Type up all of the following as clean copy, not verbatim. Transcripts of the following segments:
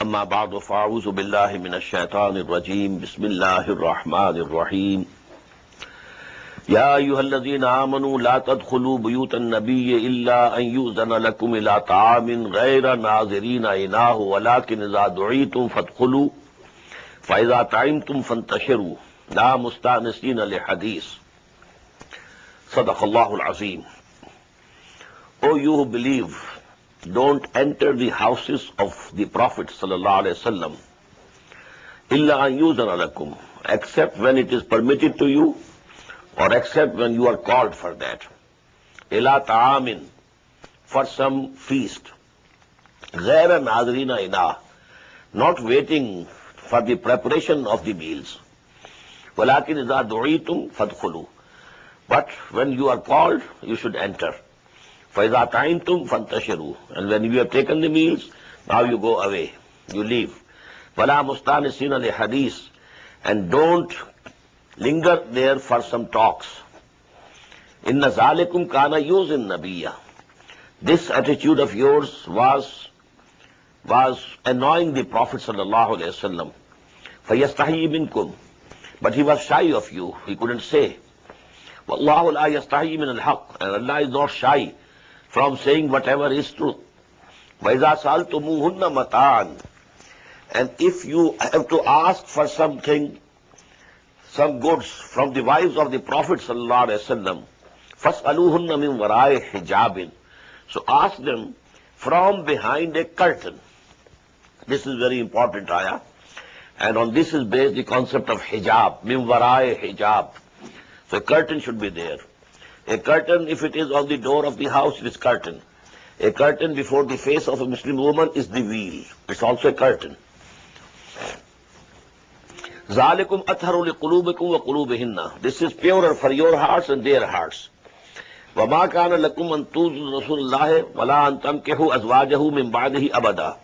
أما بعد فأعوذ بالله من الشيطان الرجيم بسم الله الرحمن الرحيم يا أيها الذين آمنوا لا تدخلوا بيوت النبي إلا أن يؤذن لكم إلى طعام غير ناظرين إناه ولكن إذا دعيتم فادخلوا فإذا طعمتم فانتشروا لا مستأنسين لحديث صدق الله العظيم. O you who believe, don't enter the houses of the Prophet sallallahu alaihi wasallam illa an yuzana lakum, except when it is permitted to you or except when you are called for that. Ila ta'amin, for some feast. Ghayra nazrina ina, not waiting for the preparation of the meals. Walakin idha du'itum fadkhulu, but when you are called, you should enter. فَإِذَا طَعِمْتُمْ فَانْتَشِرُوا, and when you have taken the meals, now you go away, you leave. وَلَا مُسْتَانِسِينَ لِحَدِيثٍ, and don't linger there for some talks. إِنَّ ذَلِكُمْ كَانَ يُؤْذِي النَّبِيَّ, this attitude of yours was annoying the Prophet sallallahu alaihi wasallam. فَيَسْتَحْيِي مِنْكُمْ, but he was shy of you, he couldn't say. وَاللَّهُ لَا يَسْتَحْيِي مِنَ الْحَقِّ, and Allah is not shy from saying whatever is true. وَإِذَا سَأَلْتُمُوهُنَّ مَتَاعًا, and if you have to ask for something, some goods from the wives of the Prophet sallallahu alaihi wasallam, فَاسْأَلُوهُنَّ مِنْ وَرَائِ حِجَابٍ, so ask them from behind a curtain. This is very important ayah, and on this is based the concept of hijab, مِنْ وَرَائِ hijab. So a curtain should be there. A curtain, if it is on the door of the house, it is curtain. A curtain before the face of a Muslim woman is the veil. It's also a curtain. ذَلِكُمْ أَطْهَرُ لِقُلُوبِكُمْ وَقُلُوبِهِنَّ, this is purer for your hearts and their hearts. وَمَا كَانَ لَكُمْ أَن تُؤْذُوا رَسُولَ اللَّهِ وَلَا أَن تَنكِحُوا أَزْوَاجَهُ مِن بَعْدِهِ أَبَدًا,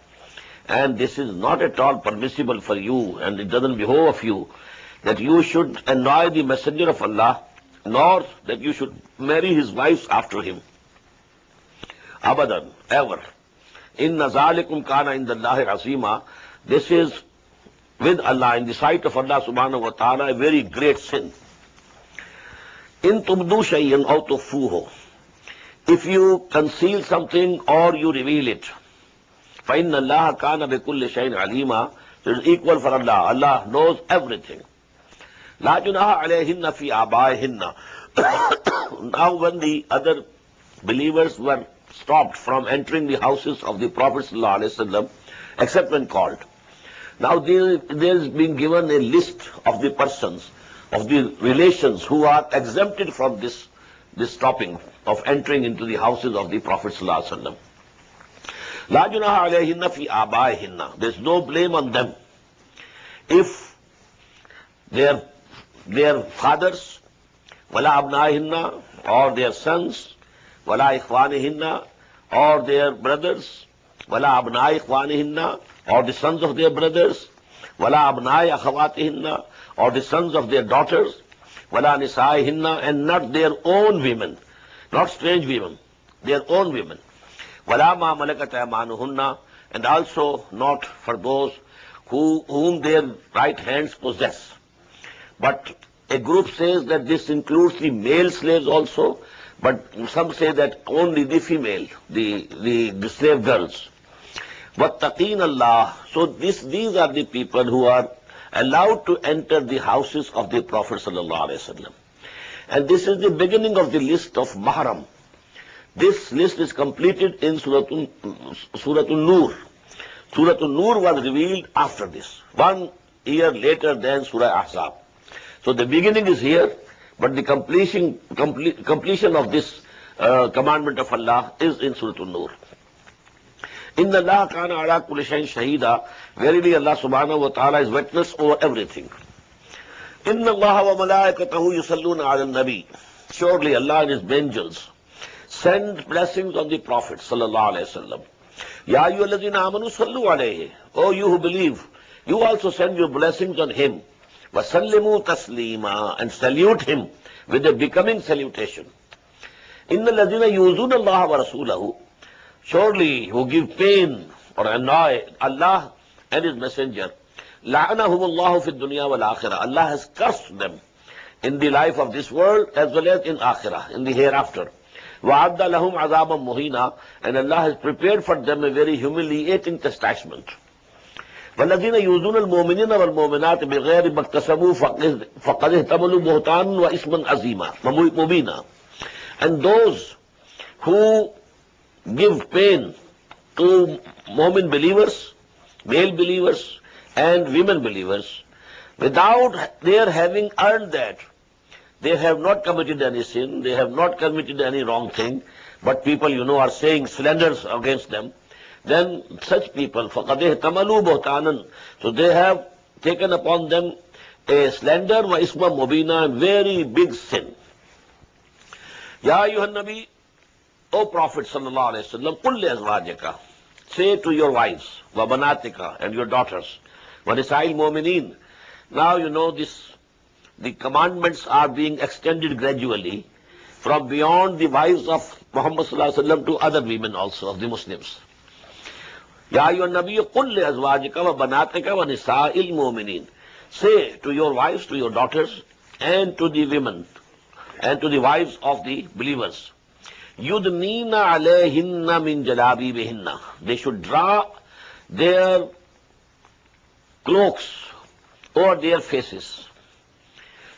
and this is not at all permissible for you, and it doesn't behove of you that you should annoy the Messenger of Allah, nor that you should marry his wives after him. Abadan, ever. Inna zalikum kana indallahi azima, this is with Allah, in the sight of Allah subhanahu wa ta'ala, a very great sin. In tubdu shay'an aw tukhfuhu, if you conceal something or you reveal it, fa inna Allah kana bi kulli shay'in alima, it is equal for Allah. Allah knows everything. لا جناح عليهن في آبائهن. Now when the other believers were stopped from entering the houses of the Prophet ﷺ, except when called. Now there is being given a list of the persons, of the relations who are exempted from this stopping of entering into the houses of the Prophet ﷺ. لا جناح عليهن في آبائهن, there is no blame on them if their fathers, wala abnaihinna, or their sons, wala ikhwanihinna, or their brothers, wala abnai ikhwanihinna, or the sons of their brothers, wala abnai akhawatihinna, or the sons of their daughters, wala nisaihinna, and not their own women, not strange women, their own women, wala ma malakat aymanuhunna, and also not for those whom their right hands possess. But a group says that this includes the male slaves also, but some say that only the female, the slave girls. وَاتَّقِينَ اللَّهِ, so these are the people who are allowed to enter the houses of the Prophet sallallahu alaihi wasallam. And this is the beginning of the list of mahram. This list is completed in Surah An-Nur. Surah An-Nur was revealed after this, 1 year later than Surah Ahzab. So the beginning is here, but the completion of this commandment of Allah is in Surah An-Nur. Inna Allah kana ala kulli shay'in shahida, verily Allah subhanahu wa ta'ala is witness over everything. Inna Allah wa malaikatahu yusalluna ala nabi, surely Allah and his angels send blessings on the Prophet sallallahu alaihi wasallam. Ya ayyuhalladhina amanu sallu alayhi, oh you who believe, you also send your blessings on him. وَسَلِّمُوا تَسْلِيمًا, and salute him with a becoming salutation. إِنَّ الَّذِينَ يُؤْذُونَ اللَّهَ وَرَسُولَهُ, surely who give pain or annoy Allah and his messenger. La'anahumullahu fid dunya wal akhirah. Allah has cursed them in the life of this world as well as in akhirah, in the hereafter. وَعَدَّ لَهُمْ عَذَابًا مُهِينًا, and Allah has prepared for them a very humiliating chastisement. وَالَّذِينَ يُؤْذُونَ الْمُؤْمِنِينَ وَالْمُؤْمِنَاتِ بِغَيْرِ مَا اكْتَسَبُوا فَقَدِ احْتَمَلُوا بُهْتَانًا وَإِثْمًا عَظِيمًا مُبِينًا. And those who give pain to mu'min believers, male believers and women believers, without their having earned that, they have not committed any sin, they have not committed any wrong thing, but people, are saying slanders against them, then such people, فَقَدْ احْتَمَلُوا بُهْتَانًا, so they have taken upon them a slander وَإِثْمًا مُبِينًا, and very big sin. Ya ayyuhan nabi, O Prophet sallallahu alayhi wa sallam, قُلْ لِأَزْوَاجِكَ, say to your wives, وَبَنَاتِكَ, and your daughters, وَنِسَاءِ الْمُؤْمِنِينَ. Now the commandments are being extended gradually from beyond the wives of Muhammad sallallahu alaihi wasallam to other women also of the Muslims. Ya ayyuhan nabiyyu qul li azwajika wa banatika wa nisa'il mu'minin. Say to your wives, to your daughters, and to the women, and to the wives of the believers, yudnina alayhinna min jalabibihinna. They should draw their cloaks over their faces.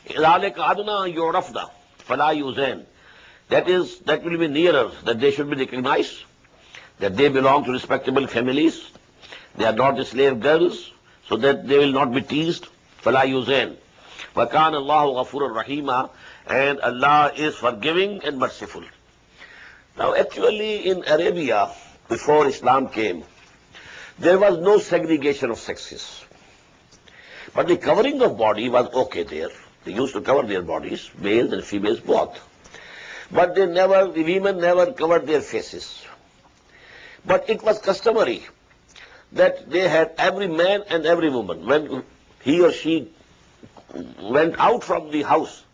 ذَلِكَ أَدْنَىٰ يُعْرَفْنَا فَلَا يُؤْذَيْنَ. That will be nearer, that they should be recognized, that they belong to respectable families, they are not the slave girls, so that they will not be teased. فَلَا يُؤْذَيْنَ. وَكَانَ اللَّهُ غَفُورًا رَحِيمًا, and Allah is forgiving and merciful. Now actually in Arabia, before Islam came, there was no segregation of sexes. But the covering of body was okay there. They used to cover their bodies, males and females both. But the women never covered their faces. But it was customary that they had every man and every woman, when he or she went out from the house,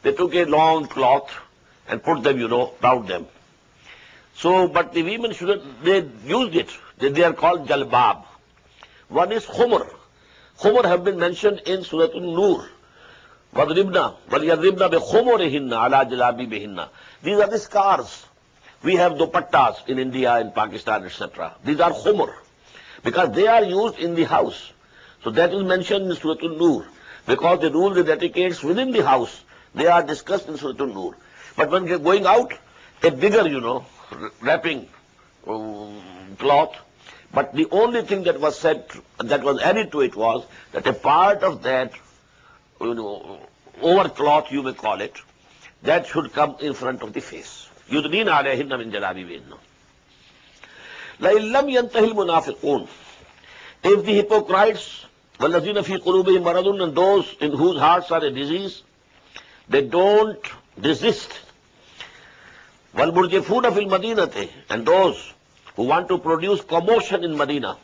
they took a long cloth and put them, round them. So, but the women they used it. They are called jalbab. One is khumr. Khumr have been mentioned in Surah An-Nur. وَضْرِبْنَا وَلْيَضْرِبْنَا بِخُمُرِهِنَّ عَلَى جَلَابِيبِهِنَّ. These are the scarves. We have dupattas in India, in Pakistan, etc. These are khumr, because they are used in the house. So that is mentioned in Surah An-Nur, because the rules and etiquettes within the house, they are discussed in Surah An-Nur. But when you're going out, a bigger, wrapping cloth. But the only thing that was said, that was added to it, was that a part of that, overcloth you may call it, that should come in front of the face. يُدْنِينَ عَلَيْهِنَّ مِنْ جَلَابِيبِهِنَّ. لَإِن لَمْ يَنْتَهِ الْمُنَافِقُونَ. If the hypocrites, وَالَّذِينَ فِي قُلُوبِهِمْ مَرَضٌ, and those in whose hearts are a disease, they don't desist. وَالْمُرْجِفُونَ فِي الْمَدِينَةِ, and those who want to produce commotion in Medina,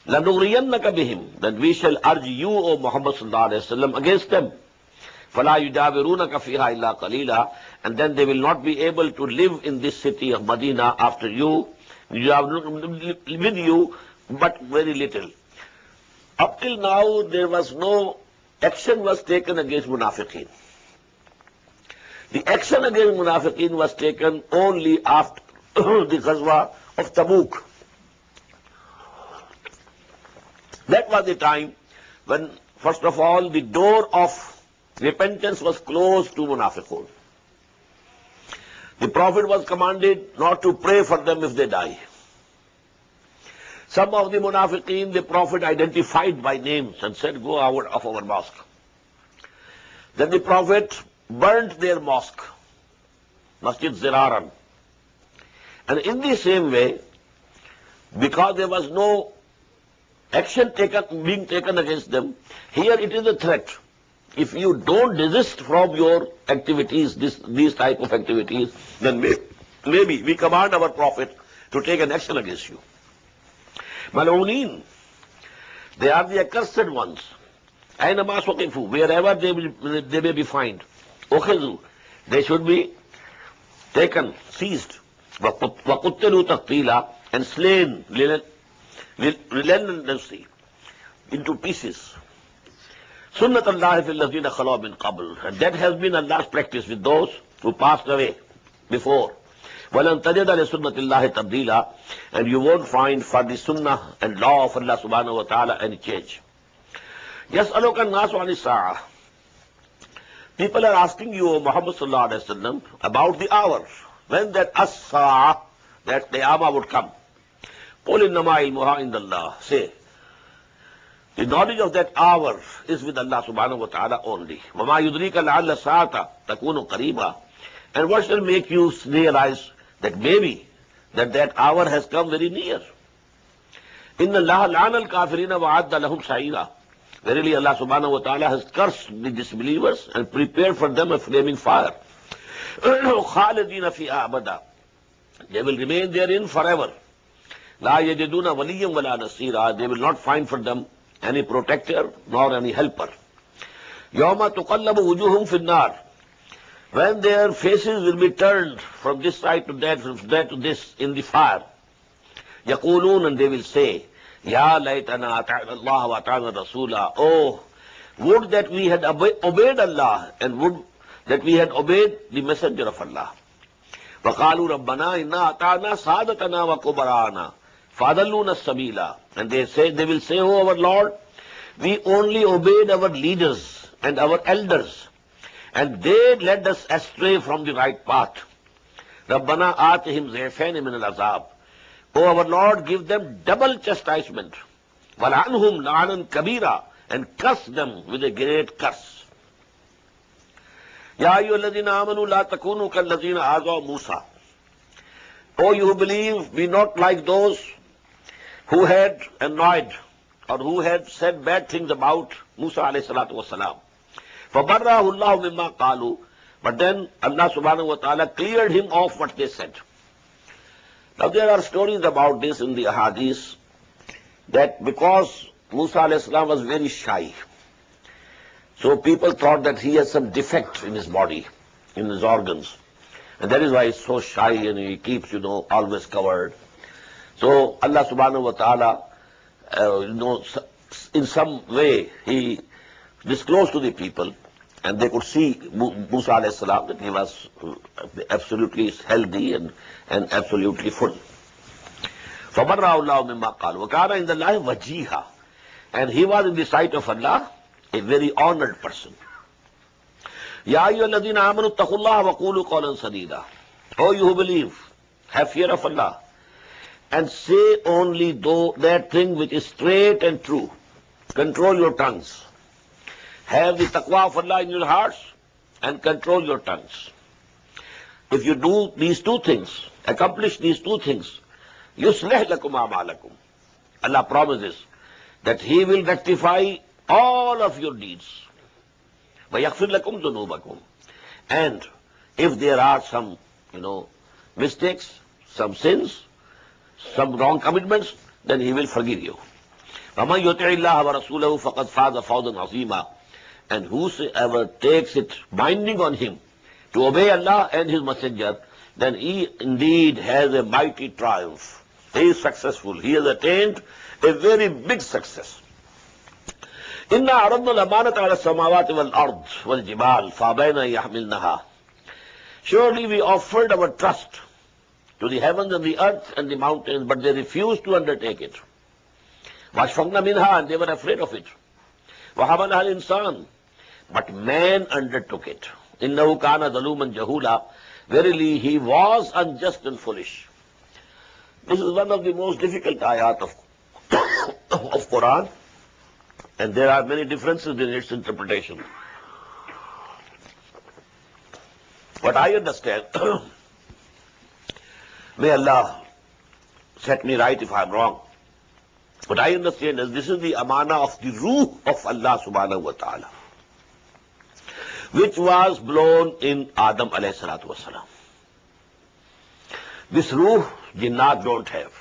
لَنُغْرِيَنَّكَ بِهِمْ, that we shall urge you, O Muhammad sallallahu alayhi wa sallam, against them. فَلَا يُجَاوِرُونَكَ فِيهَا إِلَّا قَلِيلًا, and then they will not be able to live in this city of Medina after you, with you, but very little. Up till now, there was no action was taken against munafiqeen. The action against munafiqeen was taken only after the Ghazwa of Tabuk. That was the time when, first of all, the door of repentance was closed to munafiqun. The Prophet was commanded not to pray for them if they die. Some of the munafiqeen, the Prophet identified by names and said, go out of our mosque. Then the Prophet burnt their mosque, Masjid Ziraran. And in the same way, because there was no action being taken against them, here it is a threat. If you don't desist from your activities, these type of activities, then maybe we command our Prophet to take an action against you. Mal'ooneen, they are the accursed ones. Aynama suqifu, wherever they may be found. Ukhizu, they should be taken, seized. وَقُتِّلُوا تَقْتِيلًا, and slain relentlessly into pieces. Sunnat Allah fil ladhina khala min qabl. And that has been Allah's practice with those who passed away before. وَلَنْ تَجِدَ لِسُنَّةِ اللَّهِ تَبْدِيلًا. And you won't find for the sunnah and law of Allah subhanahu wa ta'ala any change. يَسْأَلُكَ النَّاسُ عَنِ السَّاعَةِ. People are asking you, O Muhammad sallallahu alayhi wa sallam, about the hour, when that as-sa'ah, that qiyamah would come. قُلْ إِنَّمَا عِلْمُهَا عِنْدَ اللَّهِ. Say, the knowledge of that hour is with Allah subhanahu wa ta'ala only. وَمَا يُدْرِيكَ لَعَلَّ السَّاعَةَ تَكُونُ قَرِيبًا. And what shall make you realize that maybe that hour has come very near? إِنَّ اللَّهَ لَعَنَ الْكَافِرِينَ وَعَدَّ لَهُمْ سَعِيرًا. Verily Allah subhanahu wa ta'ala has cursed the disbelievers and prepared for them a flaming fire. خَالِدِينَ فِيهَا أَبَدًا. They will remain therein forever. لَا يَجِدُونَ وَلِيًّا وَلَا نَصِيرًا. They will not find for them any protector nor any helper. يَوْمَ تُقَلَّبُ وُجُوهُمْ فِي النَّارِ. When their faces will be turned from this side to that, from that to this in the fire. يَقُولُونَ, and they will say, يَا لَيْتَنَا أَطَعْنَا اللَّهَ وَأَطَعْنَا الرَّسُولَ. Oh, would that we had obeyed Allah, and would that we had obeyed the messenger of Allah. وَقَالُوا رَبَّنَا إِنَّا أَطَعْنَا سَادَتَنَا وَكُبَرَانَا فَأَضَلُّونَا السَّبِيلَ. And they will say, oh our Lord, we only obeyed our leaders and our elders, and they led us astray from the right path. رَبَّنَا آتِهِمْ ضِعْفَيْنِ مِنَ الْعَذَابِ. O our Lord, give them double chastisement. وَلَعَنْهُمْ لَعْنًا كَبِيرًا. And curse them with a great curse. يَا أَيُّهَا الَّذِينَ آمَنُوا لَا تَكُونُوا كَالَّذِينَ آذَوْا مُوسَى. O you who believe, be not like those who had annoyed or who had said bad things about Musa alayhi salatu wasalam. فَبَرَّهُ اللَّهُ مِمَّا قَالُوا. But then Allah subhanahu wa ta'ala cleared him of what they said. Now there are stories about this in the ahadith, that because Musa alayhi salam was very shy, so people thought that he has some defect in his body, in his organs. And that is why he's so shy and he keeps, always covered. So Allah subhanahu wa ta'ala, in some way he disclosed to the people, and they could see Musa alayhi salam that he was absolutely healthy and absolutely full. فَبَرَّهُ اللَّهُ مِمَّا قَالُوا وَكَانَ عِنْدَ اللَّهِ وَجِيهًا. And he was in the sight of Allah a very honored person. يَا أَيُّهَا الَّذِينَ آمَنُوا اتَّقُوا اللَّهَ وَقُولُوا قَوْلًا سَدِيدًا. O you who believe, have fear of Allah, and say only that thing which is straight and true. Control your tongues. Have the taqwa of Allah in your hearts and control your tongues. If you do these two things, accomplish these two things, يُصْلِحْ لَكُمْ أَعْمَالَكُمْ. Allah promises that He will rectify all of your deeds. وَيَغْفِرْ لَكُمْ ذُنُوبَكُمْ. And if there are some, mistakes, some sins, some wrong commitments, then He will forgive you. وَمَنْ يُطِعِ اللَّهَ وَرَسُولَهُ فَقَدْ فَازَ فَوْزًا عَظِيمًا. And whosoever takes it binding on him to obey Allah and His Messenger, then he indeed has a mighty triumph. He is successful. He has attained a very big success. إِنَّا عَرَضْنَا الْأَمَانَةَ عَلَى السَّمَاوَاتِ وَالْأَرْضِ وَالْجِبَالِ فَأَبَيْنَ أَن يَحْمِلْنَهَا. Surely we offered our trust to the heavens and the earth and the mountains, but they refused to undertake it. وَأَشْفَقْنَا مِنْهَا. And they were afraid of it. وَحَمَلَهَا الْإِنسَانُ. But man undertook it. إِنَّهُ كَانَ ظَلُومًا جَهُولًا. Verily he was unjust and foolish. This is one of the most difficult ayat of Quran, and there are many differences in its interpretation. What I understand, may Allah set me right if I am wrong, what I understand is this is the amana of the ruh of Allah subhanahu wa ta'ala, which was blown in Adam alayhi salatu wasalam. This ruh, jinnat don't have.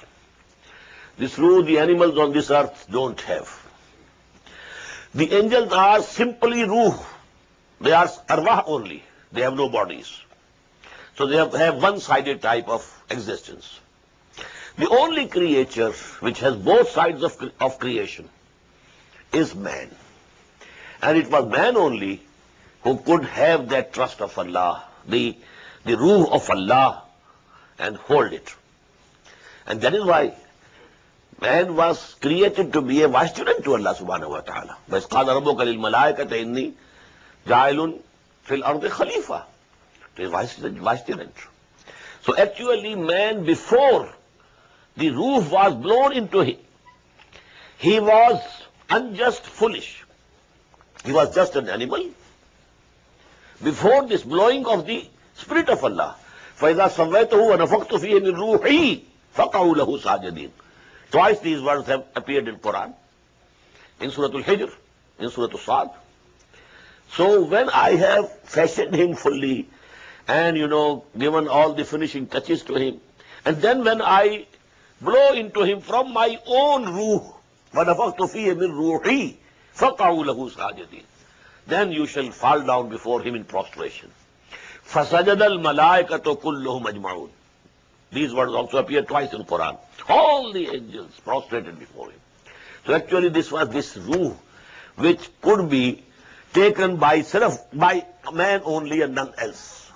This ruh, the animals on this earth don't have. The angels are simply ruh. They are arwah only. They have no bodies. So they have one-sided type of existence. The only creature which has both sides of creation is man. And it was man only who could have that trust of Allah, the ruh of Allah, and hold it. And that is why man was created to be a vicegerent to Allah subhanahu wa ta'ala. وَإِذْ قَالَ رَبُّكَ لِلْمَلَائِكَةِ إِنِّي جَاعِلٌ فِي الْأَرْضِ خَلِيفَةً. It is vicegerent. So actually man, before the ruh was blown into him, he was unjust, foolish. He was just an animal. Before this blowing of the Spirit of Allah, فَإِذَا صَوَّيْتُهُ وَنَفَخْتُ فِيهِ مِنْ رُوحِي فَقَعُوا لَهُ سَاجِدِينَ. Twice these words have appeared in Quran, in Surah Al-Hijr, in Surah Al-Sad. So when I have fashioned him fully and, given all the finishing touches to him, and then when I blow into him from my own ruh, وَنَفَخْتُ فِيهِ مِنْ رُوحِي فَقَعُوا لَهُ سَاجِدِينَ, then you shall fall down before him in prostration. فَسَجَدَ الْمَلَائِكَةُ كُلُّهُمْ أَجْمَعُونَ. These words also appear twice in Quran. All the angels prostrated before him. So actually this was this ruh which could be taken by man only and none else.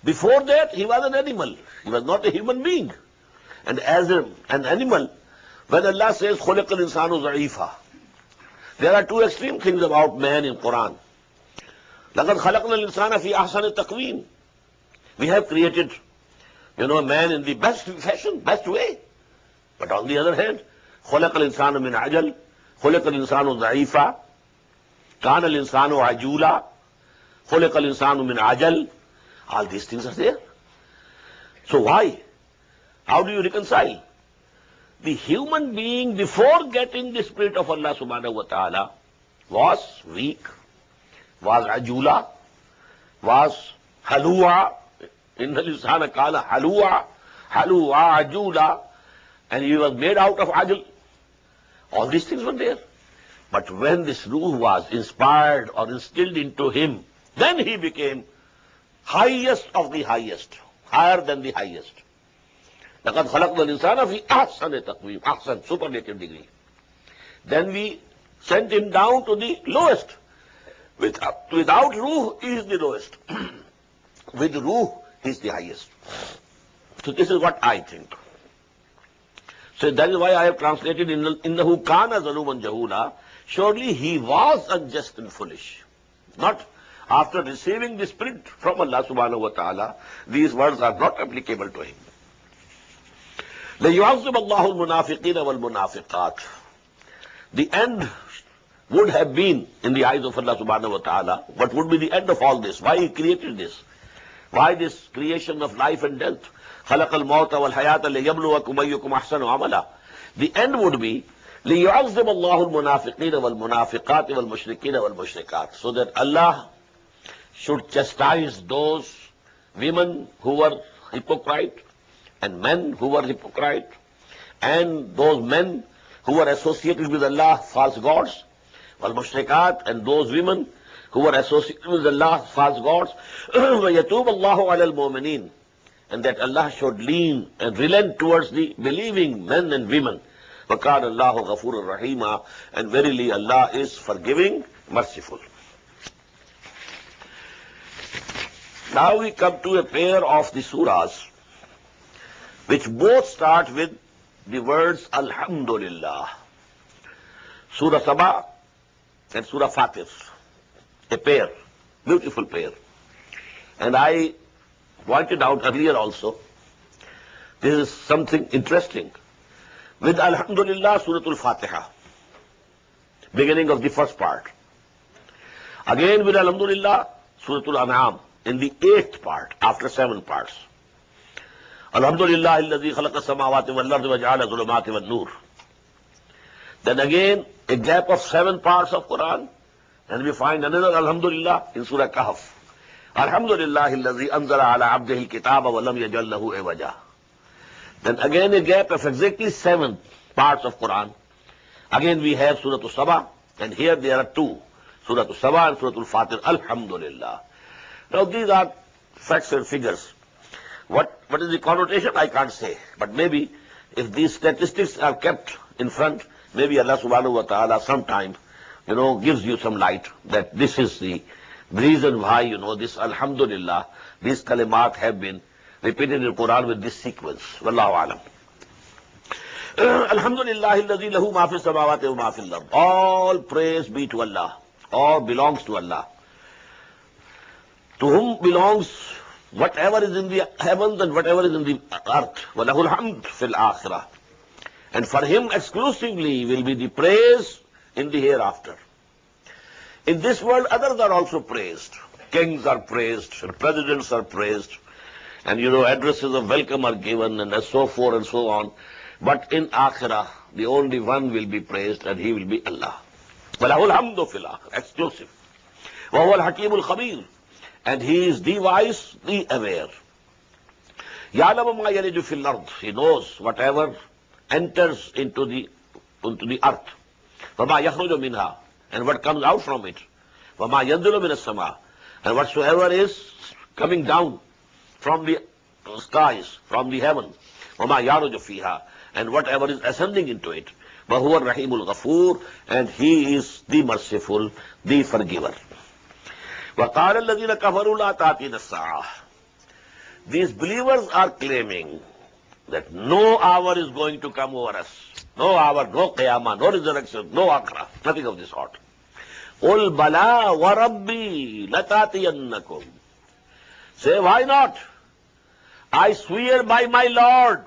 Before that he was an animal. He was not a human being. And as an animal, when Allah says خُلِقَ الْإِنسَانُ ضَعِيفًا, there are two extreme things about man in Quran. لَقَدْ خَلَقْنَا الْإِنسَانَ فِي أَحْسَنِ التَّقْوِيمِ. We have created, man in the best fashion, best way. But on the other hand, خُلِقَ الْإِنسَانُ مِنْ عَجَلٍ خُلِقَ الْإِنسَانُ ضَعِيفًا كَانَ الْإِنسَانُ عَجُولًا خُلِقَ الْإِنسَانُ مِنْ عَجَلٍ. All these things are there. So why? How do you reconcile? The human being, before getting the Spirit of Allah subhanahu wa ta'ala, was weak, was ajula, was halua, inna lisana kala halua, ajula, and he was made out of ajal. All these things were there. But when this ruh was inspired or instilled into him, then he became highest of the highest, higher than the highest. لَقَدْ خَلَقْنَا الْإِنسَانَ فِي أَحْسَنِ تَقْوِيمٍ, ahsan, superlative degree. Then we sent him down to the lowest. Without ruh, he is the lowest. With ruh, he is the highest. So this is what I think. So that is why I have translated إِنَّهُ كَانَ ظَلُومًا جَهُولًا. Surely he was unjust and foolish. Not after receiving the Spirit from Allah subhanahu wa ta'ala, these words are not applicable to him. لَيُعَذِّبَ اللَّهُ الْمُنَافِقِينَ وَالْمُنَافِقَاتِ. The end would have been, in the eyes of Allah subhanahu wa ta'ala, what would be the end of all this? Why he created this? Why this creation of life and death? خَلَقَ الْمَوْتَ وَالْحَيَاةَ لِيَبْلُوَكُمْ أَيُّكُمْ أَحْسَنُ عَمَلًا. The end would be لِيُعَذِّبَ اللَّهُ الْمُنَافِقِينَ وَالْمُنَافِقَاتِ وَالْمُشْرِكِينَ وَالْمُشْرِكَاتِ. So that Allah should chastise those women who were hypocrite, and men who were hypocrite, and those men who were associated with Allah, false gods, wal mushrikat, and those women who were associated with Allah, false gods, وَيَتُوبَ اللَّهُ عَلَى الْمُؤْمِنِينَ, and that Allah should lean and relent towards the believing men and women. وَكَانَ اللَّهُ غَفُورًا رَحِيمًا, and verily Allah is forgiving, merciful. Now we come to a pair of the surahs which both start with the words Alhamdulillah. Surah Saba and Surah Fatir. A pair, beautiful pair. And I pointed out earlier also, this is something interesting. With Alhamdulillah, Surah Al-Fatiha, beginning of the first part. Again with Alhamdulillah, Surah Al-An'am, in the 8th part, after 7 parts. Alhamdulillah alladhi khalaqa samawati wal ardi wa ja'ala dhulumati wan nur. Then again a gap of 7 parts of Quran, and we find another Alhamdulillah in Surah Kahf. Alhamdulillah alladhi anzala ala abdihi al-kitaba wa lam yaj'al lahu iwaja. Then again a gap of exactly 7 parts of Quran. Again we have Surah Al-Saba, and here there are 2, Surah Al-Saba and Surah Al-Fatir. Alhamdulillah. Now these are facts and figures. What is the connotation? I can't say. But maybe if these statistics are kept in front, maybe Allah subhanahu wa ta'ala sometime, gives you some light that this is the reason why, this alhamdulillah, these kalimat have been repeated in the Quran with this sequence. Wallahu alam. Alhamdulillah alladhi lahu ma fi samawati wa ma fil ard. All praise be to Allah. All belongs to Allah. To whom belongs whatever is in the heavens and whatever is in the earth. Walahul hamd fil akhirah. And for him exclusively will be the praise in the hereafter. In this world, others are also praised. Kings are praised, and presidents are praised, and addresses of welcome are given, and so forth and so on. But in akhirah, the only one will be praised, and he will be Allah. Walahul hamdu fil akhirah, exclusive. Wa huwa al-hakimul khabir. And he is the wise, the aware. Ya'lamu ma yaliju fil ard. He knows whatever enters into the earth. Wa ma yakhruju minha. And what comes out from it. Wa ma yanzilu min as-sama. And whatsoever is coming down from the skies, from the heaven. Wa ma yaruju fiha. And whatever is ascending into it. Wa huwa ar-rahimul ghafoor. And he is the merciful, the forgiver. وَقَالَ الَّذِينَ كَفَرُوا لَا تَأْتِينَا السَّاعَةُ. These believers are claiming that no hour is going to come over us. No hour, no qiyamah, no resurrection, no akhirah, nothing of this sort. قُلْ بَلَا وَرَبِّي لَتَأْتِيَنَّكُمْ. Say, why not? I swear by my Lord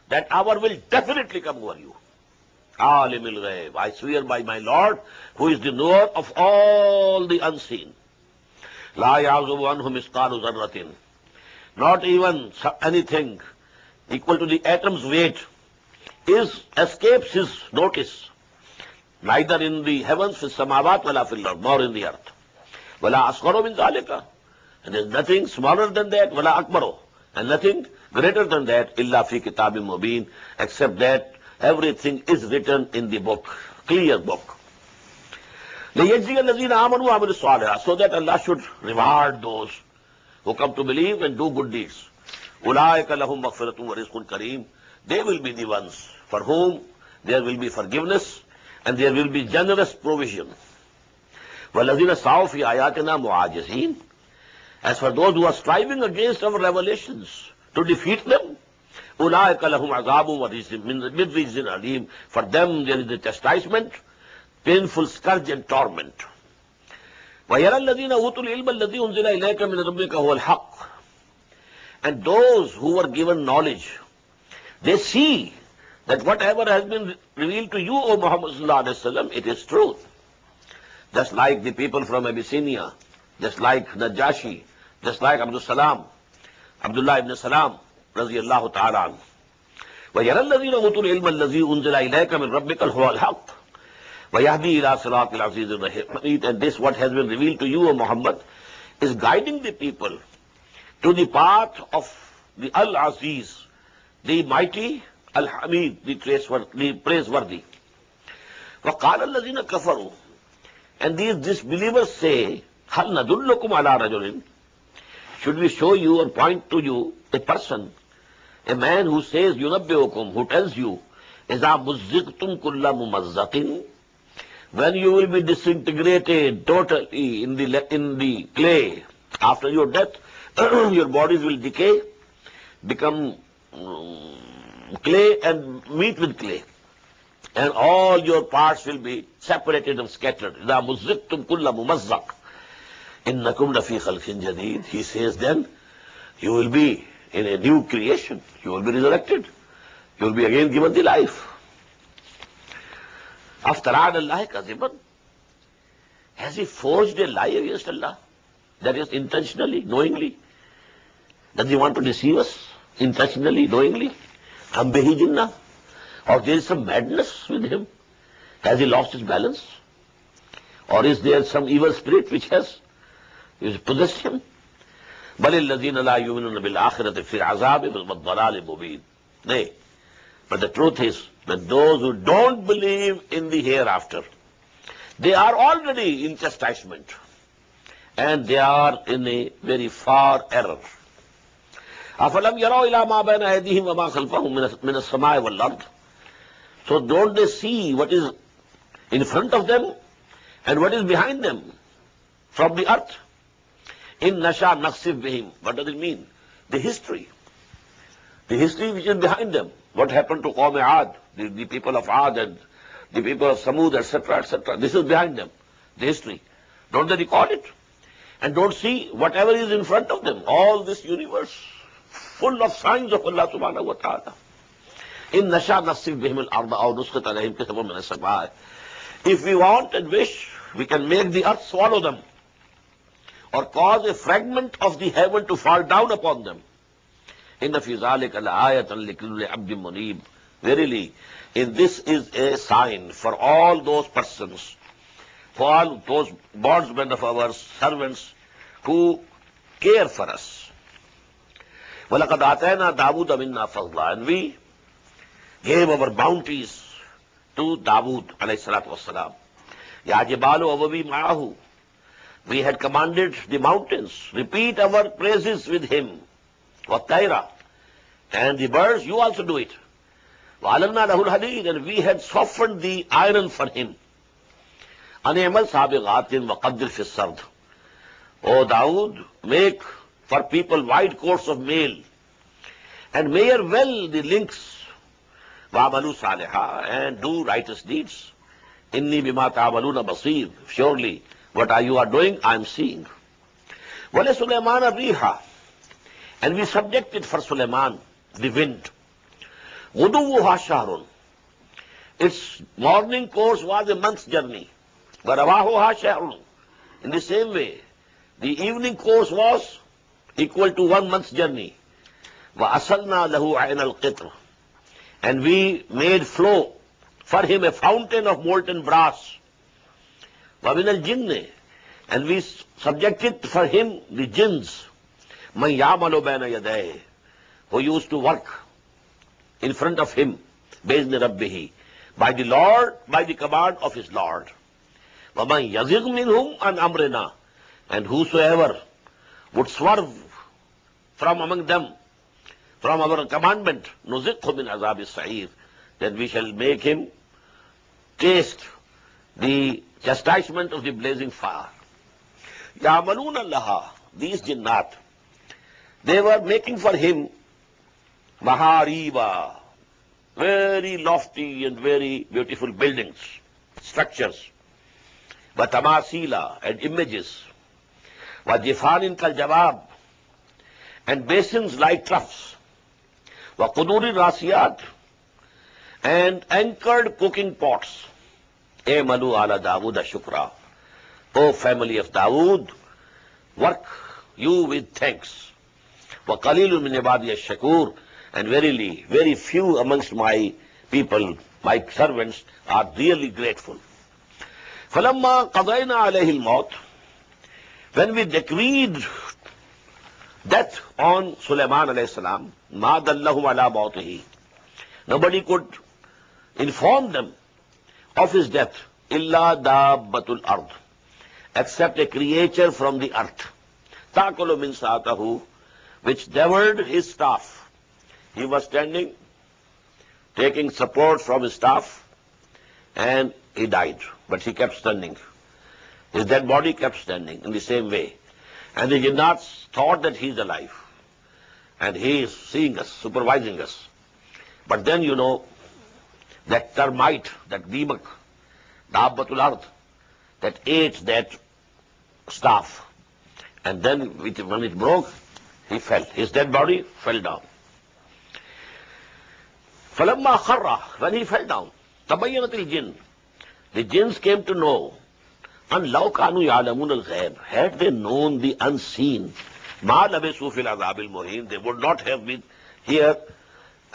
that hour will definitely come over you. Alimul Ghaib. I swear by my Lord, who is the knower of all the unseen. La ya'zubu anhu misqalu zarratin. Not even anything equal to the atom's weight escapes his notice. Neither in the heavens, fis samawat, wala fil ard, nor in the earth. Wala asgharu min zalika. And there is nothing smaller than that, wala akbaru. And nothing greater than that, illa fi kitabim mubin, except that everything is written in the book, clear book. So that Allah should reward those who come to believe and do good deeds. They will be the ones for whom there will be forgiveness and there will be generous provision. As for those who are striving against our revelations to defeat them, for them there is a chastisement, painful scourge and torment. And those who were given knowledge, they see that whatever has been revealed to you, O Muhammad sallallahu alaihi wasallam, it is truth. Just like the people from Abyssinia, just like Najashi, just like Abdullah ibn Salam, radiyallahu ta'ala anhu. وَيَرَى الَّذِينَ أُوتُوا الْعِلْمَ الَّذِي أُنزِلَ إِلَيْكَ مِنْ رَبِّكَ هُوَ الْحَقُّ وَيَهْدِي إِلَى صِرَاطِ الْعَزِيزِ الرَّحِيمِ. And this, what has been revealed to you, O Muhammad, is guiding the people to the path of the Al-Aziz, the mighty, Al-Hamid, the praiseworthy. وَقَالَ الَّذِينَ كَفَرُوا. And these disbelievers say, هَلْ نَدُلُّكُمْ عَلَى رَجُلٍ. Should we show you or point to you a person, a man who says, يُنَبِّئُكُمْ, who tells you, إِذَا مُزِّقْتُمْ كُلَّ مُمَزَّقٍ, when you will be disintegrated totally in the clay, after your death, your bodies will decay, become clay and meet with clay. And all your parts will be separated and scattered. إِذَا مُزِّقْتُمْ كُلَّ مُمَزَّقٍ إِنَّكُمْ لَفِي خَلْقٍ جَدِيدٍ. He says then, you will be in a new creation. You will be resurrected. You will be again given the life. After Allah kaziban, has he forged a lie against Allah? That is intentionally, knowingly. Does he want to deceive us? Intentionally, knowingly? Hambehi jinnah? Or there is some madness with him? Has he lost his balance? Or is there some evil spirit which has possessed him? بَلِ الَّذِينَ لَا يُؤْمِنُونَ بِالْآخِرَةِ فِي الْعَذَابِ وَالضَّلَالِ الْمُبِينِ. Nay, but the truth is that those who don't believe in the hereafter, they are already in chastisement and they are in a very far error. أَفَلَمْ يَرَوْا إِلَى مَا بَيْنَ أَيْدِيهِمْ وَمَا خَلْفَهُمْ مِنَ السَّمَاءِ وَالْأَرْضِ. So don't they see what is in front of them and what is behind them from the earth? In Nasha Naksif Bihim. What does it mean? The history. The history which is behind them. What happened to Qawm Aad, the people of Aad and the people of Samud, etc., etc. This is behind them, the history. Don't they record it? And don't see whatever is in front of them, all this universe, full of signs of Allah subhanahu wa ta'ala. In Nasha Nasif Bihim al-Arda aw Nusqit alayhim kisabun min as-samaa'i. If we want and wish, we can make the earth swallow them, or cause a fragment of the heaven to fall down upon them. Inna fi zalika la'ayatan likulli 'abdin munib. Verily, in this is a sign for all those persons, for all those bondsmen of our servants who care for us. وَلَقَدْ آتَيْنَا دَاوُودَ مِنَّا فَضْلًا. And we gave our bounties to Dawood alayhi salatu wassalam. Ya jibalu awabi ma'ahu. We had commanded the mountains, repeat our praises with him. وَالطَّيْرَ. And the birds, you also do it. وَعَلَنَّا لَهُ الْحَدِيدَ. And we had softened the iron for him. أَنِعْمَلْ سَابِغَاتٍ وَقَدِّرْ فِي السَّرْدِ. O Dawood, make for people wide course of mail, and measure well the links. وَعَمَلُوا صَالِحًا. And do righteous deeds. إِنِّي بِمَا تَعْمَلُونَ بَصِيرٌ. Surely, what you are doing, I am seeing. وَلِسُلَيْمَانَ الرِّيحَ. And we subjected for Sulaiman the wind. غُدُوُّهَا شَهْرٌ. Its morning course was a month's journey. وَرَوَاحُهَا شَهْرٌ. In the same way, the evening course was equal to 1 month's journey. وَأَصَلْنَا لَهُ عَيْنَ الْقِطْرِ. And we made flow for him a fountain of molten brass. وَمِنَ الْجِنِّ. And we subjected for him the jinns. مَنْ يَعْمَلُ بَيْنَ يَدَيْهِ. Who used to work in front of him, بِإِذْنِ رَبِّهِ. By the Lord, by the command of his Lord. وَمَنْ يَزِغْ مِنْهُمْ عَنْ أَمْرِنَا. And whosoever would swerve from among them, from our commandment, نُزِقْهُ مِنْ عَذَابِ السَّعِيرِ. Then we shall make him taste the chastisement of the blazing fire. يَعْمَلُونَ اللَّهَ. These jinnat, they were making for him mahariba, very lofty and very beautiful buildings, structures, وَتَمَاثِيلَ. And images, وَجِفَانٍ كَالْجَوَابِ. And basins like troughs, وَقُدُورِ الرَّاسِيَاتِ. And anchored cooking pots. اعملوا على داود شكرا. O family of Dawood, work you with thanks. وَقَلِيلٌ مِنْ عِبَادِيَ الشَّكُورِ. And verily, very few amongst my people, my servants, are really grateful. فَلَمَّا قَضَيْنَا عَلَيْهِ الْمَوْتِ. When we decreed death on Sulaiman alayhi salam, مَا دَلَّهُمْ عَلَى مَوْتِهِ. Nobody could inform them of his death, إِلَّا دَابَّةُ الْأَرْضِ. Except a creature from the earth, تَأْكُلُ مِنْ سَاعَتَهُ. Which devoured his staff. He was standing, taking support from his staff, and he died. But he kept standing. His dead body kept standing in the same way. And the jinnats thought that he is alive. And he is seeing us, supervising us. But then, that termite, that deemak, Dabbatul Ard, that ate that staff. And then when it broke, he fell. His dead body fell down. فَلَمَّا خَرَّ. When he fell down, تَبَيَّنَتِ الْجِنِّ. The jinns came to know. أَنْ لَوْ كَانُوا يَعْلَمُونَ الْغَيْبَ. Had they known the unseen, مَا لَبِثُوا فِي الْعَذَابِ الْمُهِينِ. They would not have been here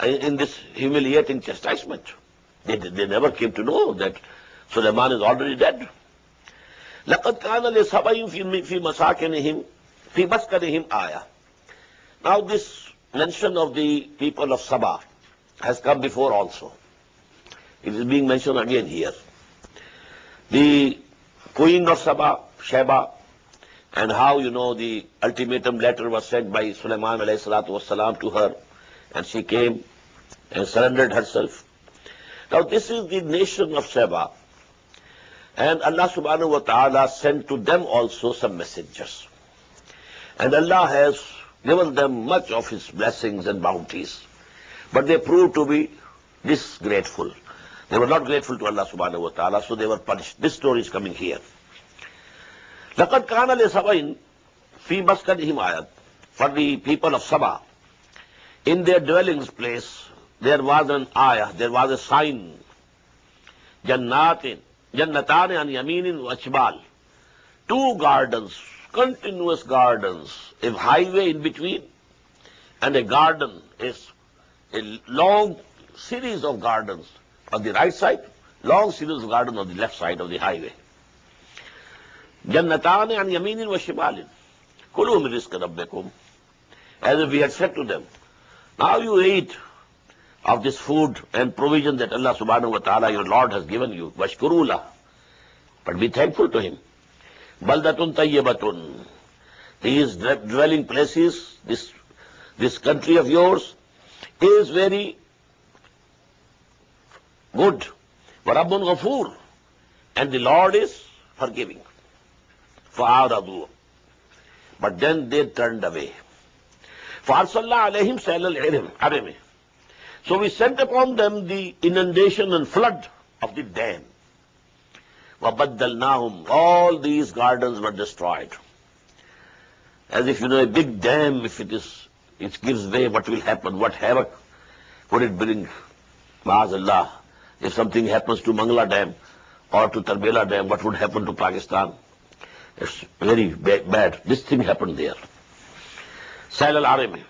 in this humiliating chastisement. They never came to know that Sulaiman is already dead. لَقَدْ كَانَ لِسَبَإٍ فِي مَسَاكِنِهِمْ فِي مَسْكَنِهِمْ آيَةٌ. Now this mention of the people of Saba has come before also. It is being mentioned again here. The queen of Saba, Sheba, and how, the ultimatum letter was sent by Sulaiman alayhi salatu wasalam to her, and she came and surrendered herself. Now this is the nation of Saba, and Allah subhanahu wa ta'ala sent to them also some messengers. And Allah has given them much of His blessings and bounties, but they proved to be disgrateful. They were not grateful to Allah subhanahu wa ta'ala, so they were punished. This story is coming here. لَقَدْ كَانَ لِسَبَإٍ فِي مَسْكَنِهِمْ آيَةٌ. For the people of Saba, in their dwellings place, there was an ayah, there was a sign. جَنَّاتٍ جَنَّتَانِ عَنْ يَمِينٍ وَأَشْمَالٍ. Two gardens, continuous gardens, a highway in between, and a garden, is a long series of gardens on the right side, long series of gardens on the left side of the highway. جَنَّتَانِ عَنْ يَمِينٍ وَشِمَالٍ كُلُوا مِنْ رِزْقِ رَبِّكُمْ. As if we had said to them, now you eat of this food and provision that Allah subhanahu wa ta'ala, your Lord, has given you. وَاشْكُرُوا لَهُ. But be thankful to Him. بَلْدَةٌ طَيِّبَةٌ. These dwelling places, this country of yours, is very good. وَرَبٌّ غَفُورٌ. And the Lord is forgiving. فَأَعْرَضُوا. But then they turned away. فَأَرْسَلْنَا عَلَيْهِمْ سَيْلَ الْعِرِمِ. So we sent upon them the inundation and flood of the dam. وَبَدَّلْنَاهُمْ. All these gardens were destroyed. As if, a big dam, if it gives way, what will happen? What havoc would it bring? Ma'azallah. If something happens to Mangla Dam or to Tarbela Dam, what would happen to Pakistan? It's very bad. This thing happened there. Sail al-Arimi.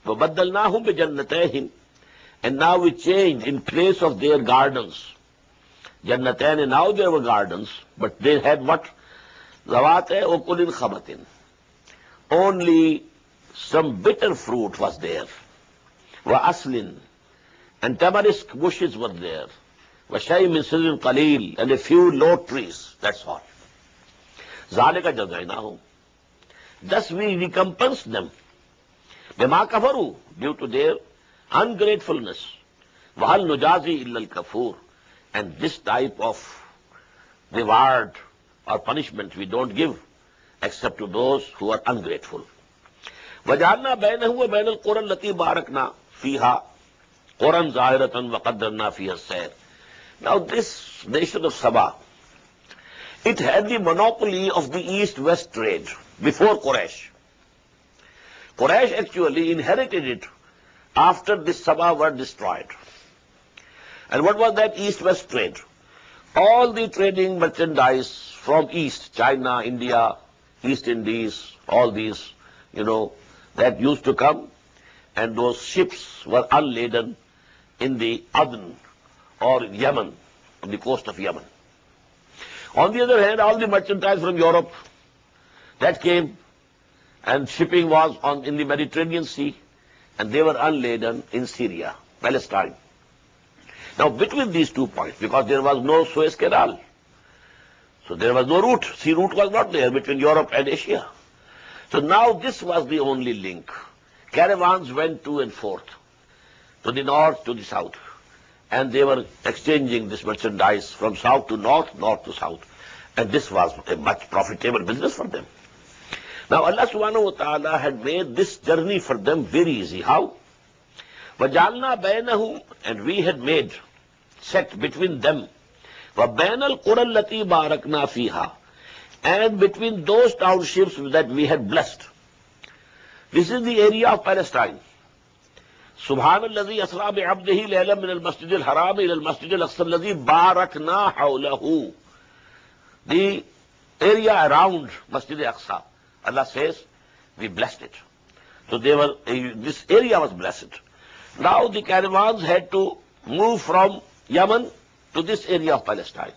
وَبَدَّلْنَاهُمْ بِجَنَّتَيْهِمْ. And now we changed in place of their gardens. Jannatayn, now there were gardens, but they had what? Zawate ukulin khabatin. Only some bitter fruit was there. Wa aslin. And tamarisk bushes were there. Wa shay min sidrin qaleel. And a few low trees. That's all. Zalika jazaynahum. Thus we recompensed them. Bima kafaru. Due to their ungratefulness. Wahal nujazi illa al-kafur. And this type of reward or punishment we don't give except to those who are ungrateful. وَجَعَلْنَا بَيْنَهُ وَبَيْنَ الْقُرَى الَّتِي بَارَكْنَا فِيهَا قُرًى زَاهِرَةً وَقَدَّرْنَا فِيهَا السَّيْرَ. Now this nation of Saba, it had the monopoly of the east-west trade before Quraysh. Quraysh actually inherited it after the Saba were destroyed. And what was that east-west trade? All the trading merchandise from east, China, India, East Indies, all these, that used to come, and those ships were unladen in the Aden or Yemen, on the coast of Yemen. On the other hand, all the merchandise from Europe, that came, and shipping was in the Mediterranean Sea, and they were unladen in Syria, Palestine. Now, between these 2 points, because there was no Suez Canal, so there was no route, sea route was not there between Europe and Asia. So now this was the only link. Caravans went to and forth, to the north, to the south, and they were exchanging this merchandise from south to north, north to south, and this was a much profitable business for them. Now Allah subhanahu wa ta'ala had made this journey for them very easy. How? وَجَعَلْنَا بَيْنَهُمْ. And we had set between them, وَبَيْنَ الْقُرَى الَّتِي بَارَكْنَا فِيهَا. And between those townships that we had blessed. This is the area of Palestine. سبحان الذي أسرى بعبده ليلا من المسجد الحرام إلى المسجد الأقصى الذي باركنا حوله. The area around Masjid al-Aqsa, Allah says, we blessed it. So this area was blessed. Now the caravans had to move from Yemen to this area of Palestine.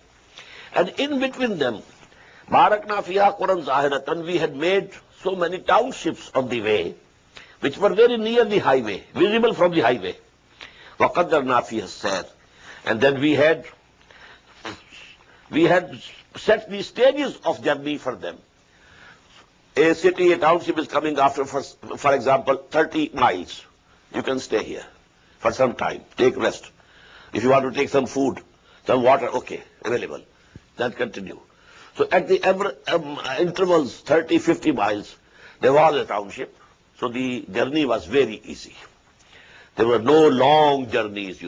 And in between them, Barakna fiha Quran Zahiratan, we had made so many townships on the way, which were very near the highway, visible from the highway. وَقَدَّرْنَا فِيهَا السَّيْرَ. And then we had set the stages of journey for them. a city, a township is coming after, for example, 30 miles. You can stay here for some time, take rest. If you want to take some food, some water, okay, available. Then continue. So at the intervals, 30, 50 miles, there was a township. So the journey was very easy. There were no long journeys,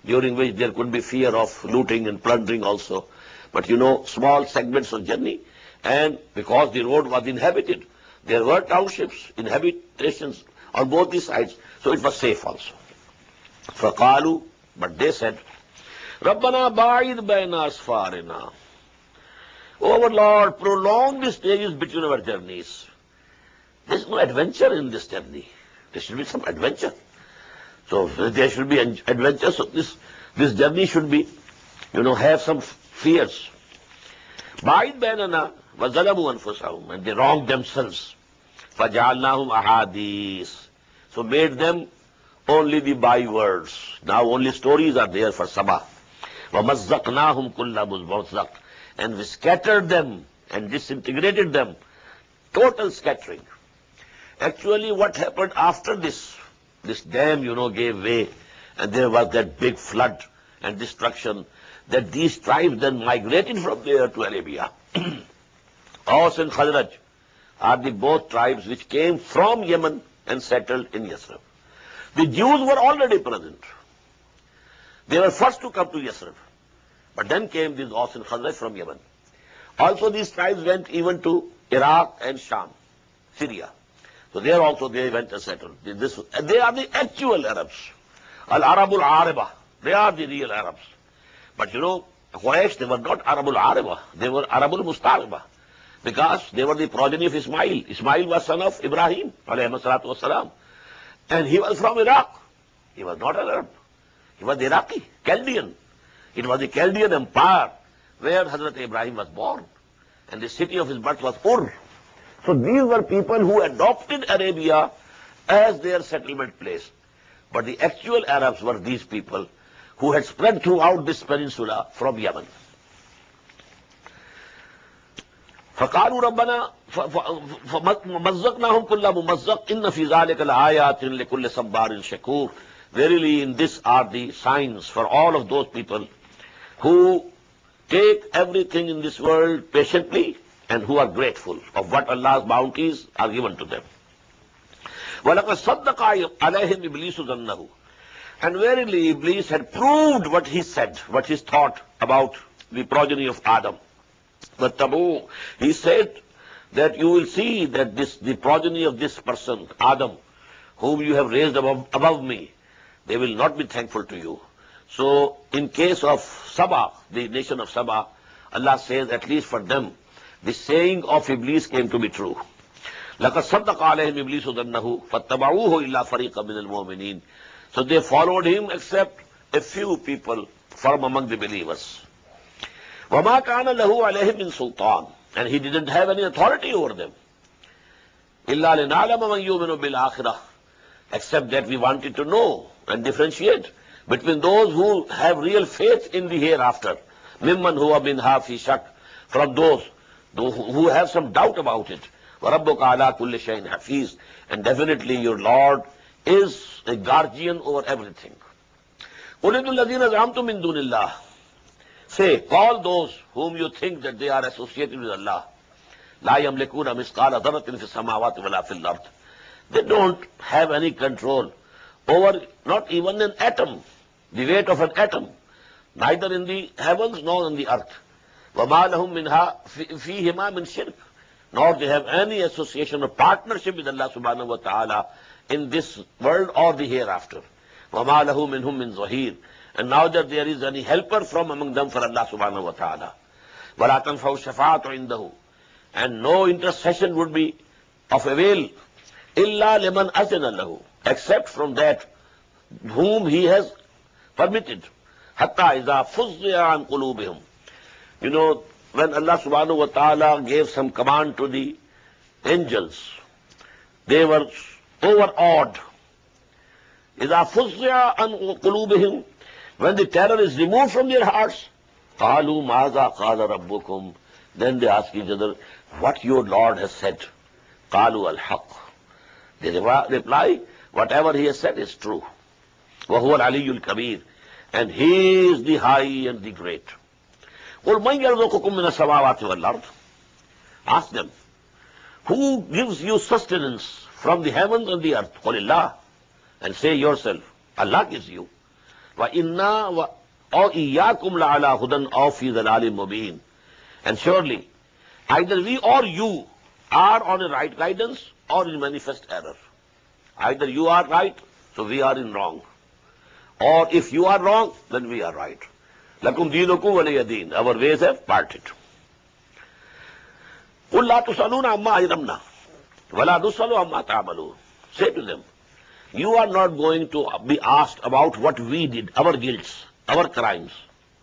during which there could be fear of looting and plundering also. But small segments of journey. And because the road was inhabited, there were townships, inhabitations on both the sides. So it was safe also. فَقَالُوا, but they said, رَبَّنَا بَعِدْ بَيْنَ أَسْفَارِنَا. Oh, our Lord, prolong the stages between our journeys. There's no adventure in this journey. There should be some adventure. So there should be adventure. So this journey should be, have some fears. بَعِدْ بَيْنَنَا وَظَلَمُوا أَنفُسَهُمْ. And they wronged themselves. فَجَعَلْنَاهُمْ أَحَادِيث. So made them only the bywords. Now only stories are there for Sabah. وَمَزَّقْنَاهُمْ كُلَّ مُزْمَزَّقٍ. And we scattered them and disintegrated them. Total scattering. Actually, what happened after this dam, gave way, and there was that big flood and destruction, that these tribes then migrated from there to Arabia. Aus and Khazraj are the both tribes which came from Yemen and settled in Yathrib. The Jews were already present. They were first to come to Yathrib. But then came these Aus and Khazraj from Yemen. Also these tribes went even to Iraq and Sham, Syria. So there also they went and settled. They are the actual Arabs. Al-Arabul Ariba. They are the real Arabs. But Quraysh, they were not Arabul Ariba. They were Arabul Mustariba. Because they were the progeny of Ismail. Ismail was son of Ibrahim, alayhi salatu wasalam. And he was from Iraq. He was not an Arab. He was Iraqi, Chaldean. It was the Chaldean Empire where Hazrat Ibrahim was born. And the city of his birth was Ur. So these were people who adopted Arabia as their settlement place. But the actual Arabs were these people who had spread throughout this peninsula from Yemen. فَقَالُوا رَبَّنَا فَمَزَّقْنَاهُمْ كُلَّ مُمَزَّقٍ إِنَّ فِي ذَلِكَ لَآيَاتٍ لِكُلِّ صَبَّارٍ شَكُورٍ. Verily in this are the signs for all of those people who take everything in this world patiently and who are grateful of what Allah's bounties are given to them. وَلَقَدْ صَدَّقَ عَلَيْهِمْ إِبْلِيسُ ظَنَّهُ. And verily Iblis had proved what he said, what he thought about the progeny of Adam. But Tabu, he said that you will see that the progeny of this person, Adam, whom you have raised above me, they will not be thankful to you. So in case of Sabah, the nation of Sabah, Allah says at least for them, the saying of Iblis came to be true. لَقَدْ صَدَّقَ عَلَيْهِمْ إِبْلِيسُ ظَنَّهُ فَاتَّبَعُوهُ إِلَّا فَرِيقًا مِنَ الْمُؤْمِنِينَ. So they followed him except a few people from among the believers. وَمَا كَانَ لَهُ عَلَيْهِمْ مِنْ سُلْطَانٍ. And he didn't have any authority over them. إِلَّا لِنَعْلَمَ مَنْ يُؤْمِنُ بِالْآخِرَةِ. Except that we wanted to know and differentiate between those who have real faith in the hereafter, مِمَّنْ هُوَ مِنْهَا فِي شَكٍّ, from those who have some doubt about it. وَرَبُّكَ عَلَى كُلِّ شَيْءٍ حَفِيظٌ. And definitely your Lord is a guardian over everything. قُلِ ادْعُوا الَّذِينَ زَعَمْتُم مِّن دُونِ اللَّهِ. Say, call those whom you think that they are associated with Allah. لَا يَمْلِكُونَ مِثْقَالَ ذَرَّةٍ فِي السَّمَاوَاتِ وَلَا فِي الْأَرْضِ. They don't have any control over not even an atom, the weight of an atom, neither in the heavens nor in the earth. وَمَا لَهُم مِّنْهَا فِيهِمَا مِنْ شِرْكٍ. Nor they have any association or partnership with Allah subhanahu wa ta'ala in this world or the hereafter. وَمَا لَهُ مِنْهُم مِّنْ ظَهِيرٍ. And neither there is any helper from among them for Allah subhanahu wa ta'ala. وَلَا تَنْفَعُ الشَّفَاعَةُ عِنْدَهُ. And no intercession would be of avail إِلَّا لِمَنْ أَذِنَ لَهُ, except from that whom he has permitted. حَتَّى إِذَا فُزِّعَ عَنْ قُلُوبِهِمْ. When Allah subhanahu wa ta'ala gave some command to the angels, they were overawed. إِذَا فُزِّعَ عَنْ قُلُوبِهِمْ. When the terror is removed from their hearts, قَالُوا مَاذَا قَالَ رَبُّكُمْ. Then they ask each other, what your Lord has said. قالوا الحق. They reply, whatever he has said is true. وهو العلي الكبير, and he is the high and the great. قل من يرزقكم من السماوات والأرض. Ask them, who gives you sustenance from the heavens and the earth? قل الله. And say yourself, Allah gives you. وَإِنَّا أَوْ إِيَّاكُمْ لَعَلَى هُدًى أَوْ فِي ضَلَالٍ مُبِينٍ. And surely, either we or you are on a right guidance or in manifest error. Either you are right, so we are in wrong. Or if you are wrong, then we are right. لَكُمْ دِينُكُمْ وَلِيَ دِينٍ. Our ways have parted. قُلْ لَا تُسْأَلُونَ عَمَّا أَجْرَمْنَا وَلَا نُسْأَلُ عَمَّا تَعْمَلُونَ. Say to them, you are not going to be asked about what we did, our guilts, our crimes.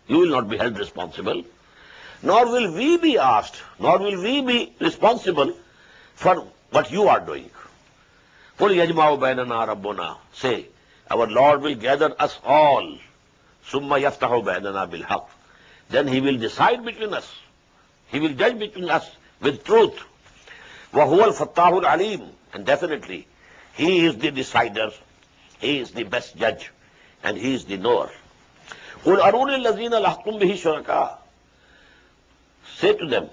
You will not be held responsible. Nor will we be asked, nor will we be responsible for what you are doing. قُلْ يَجْمَعُ بَيْنَنَا رَبُّنَا. Say, our Lord will gather us all. ثُمَّ يَفْتَحُ بَيْنَنَا بِالْحَقِّ. Then he will decide between us. He will judge between us with truth. وَهُوَ الْفَتَّاحُ الْعَلِيمُ. And definitely, he is the decider, he is the best judge, and he is the knower. قُلْ أَرُونِ الَّذِينَ لَحْقُمْ بِهِ شُرَكَاءَ. Say to them,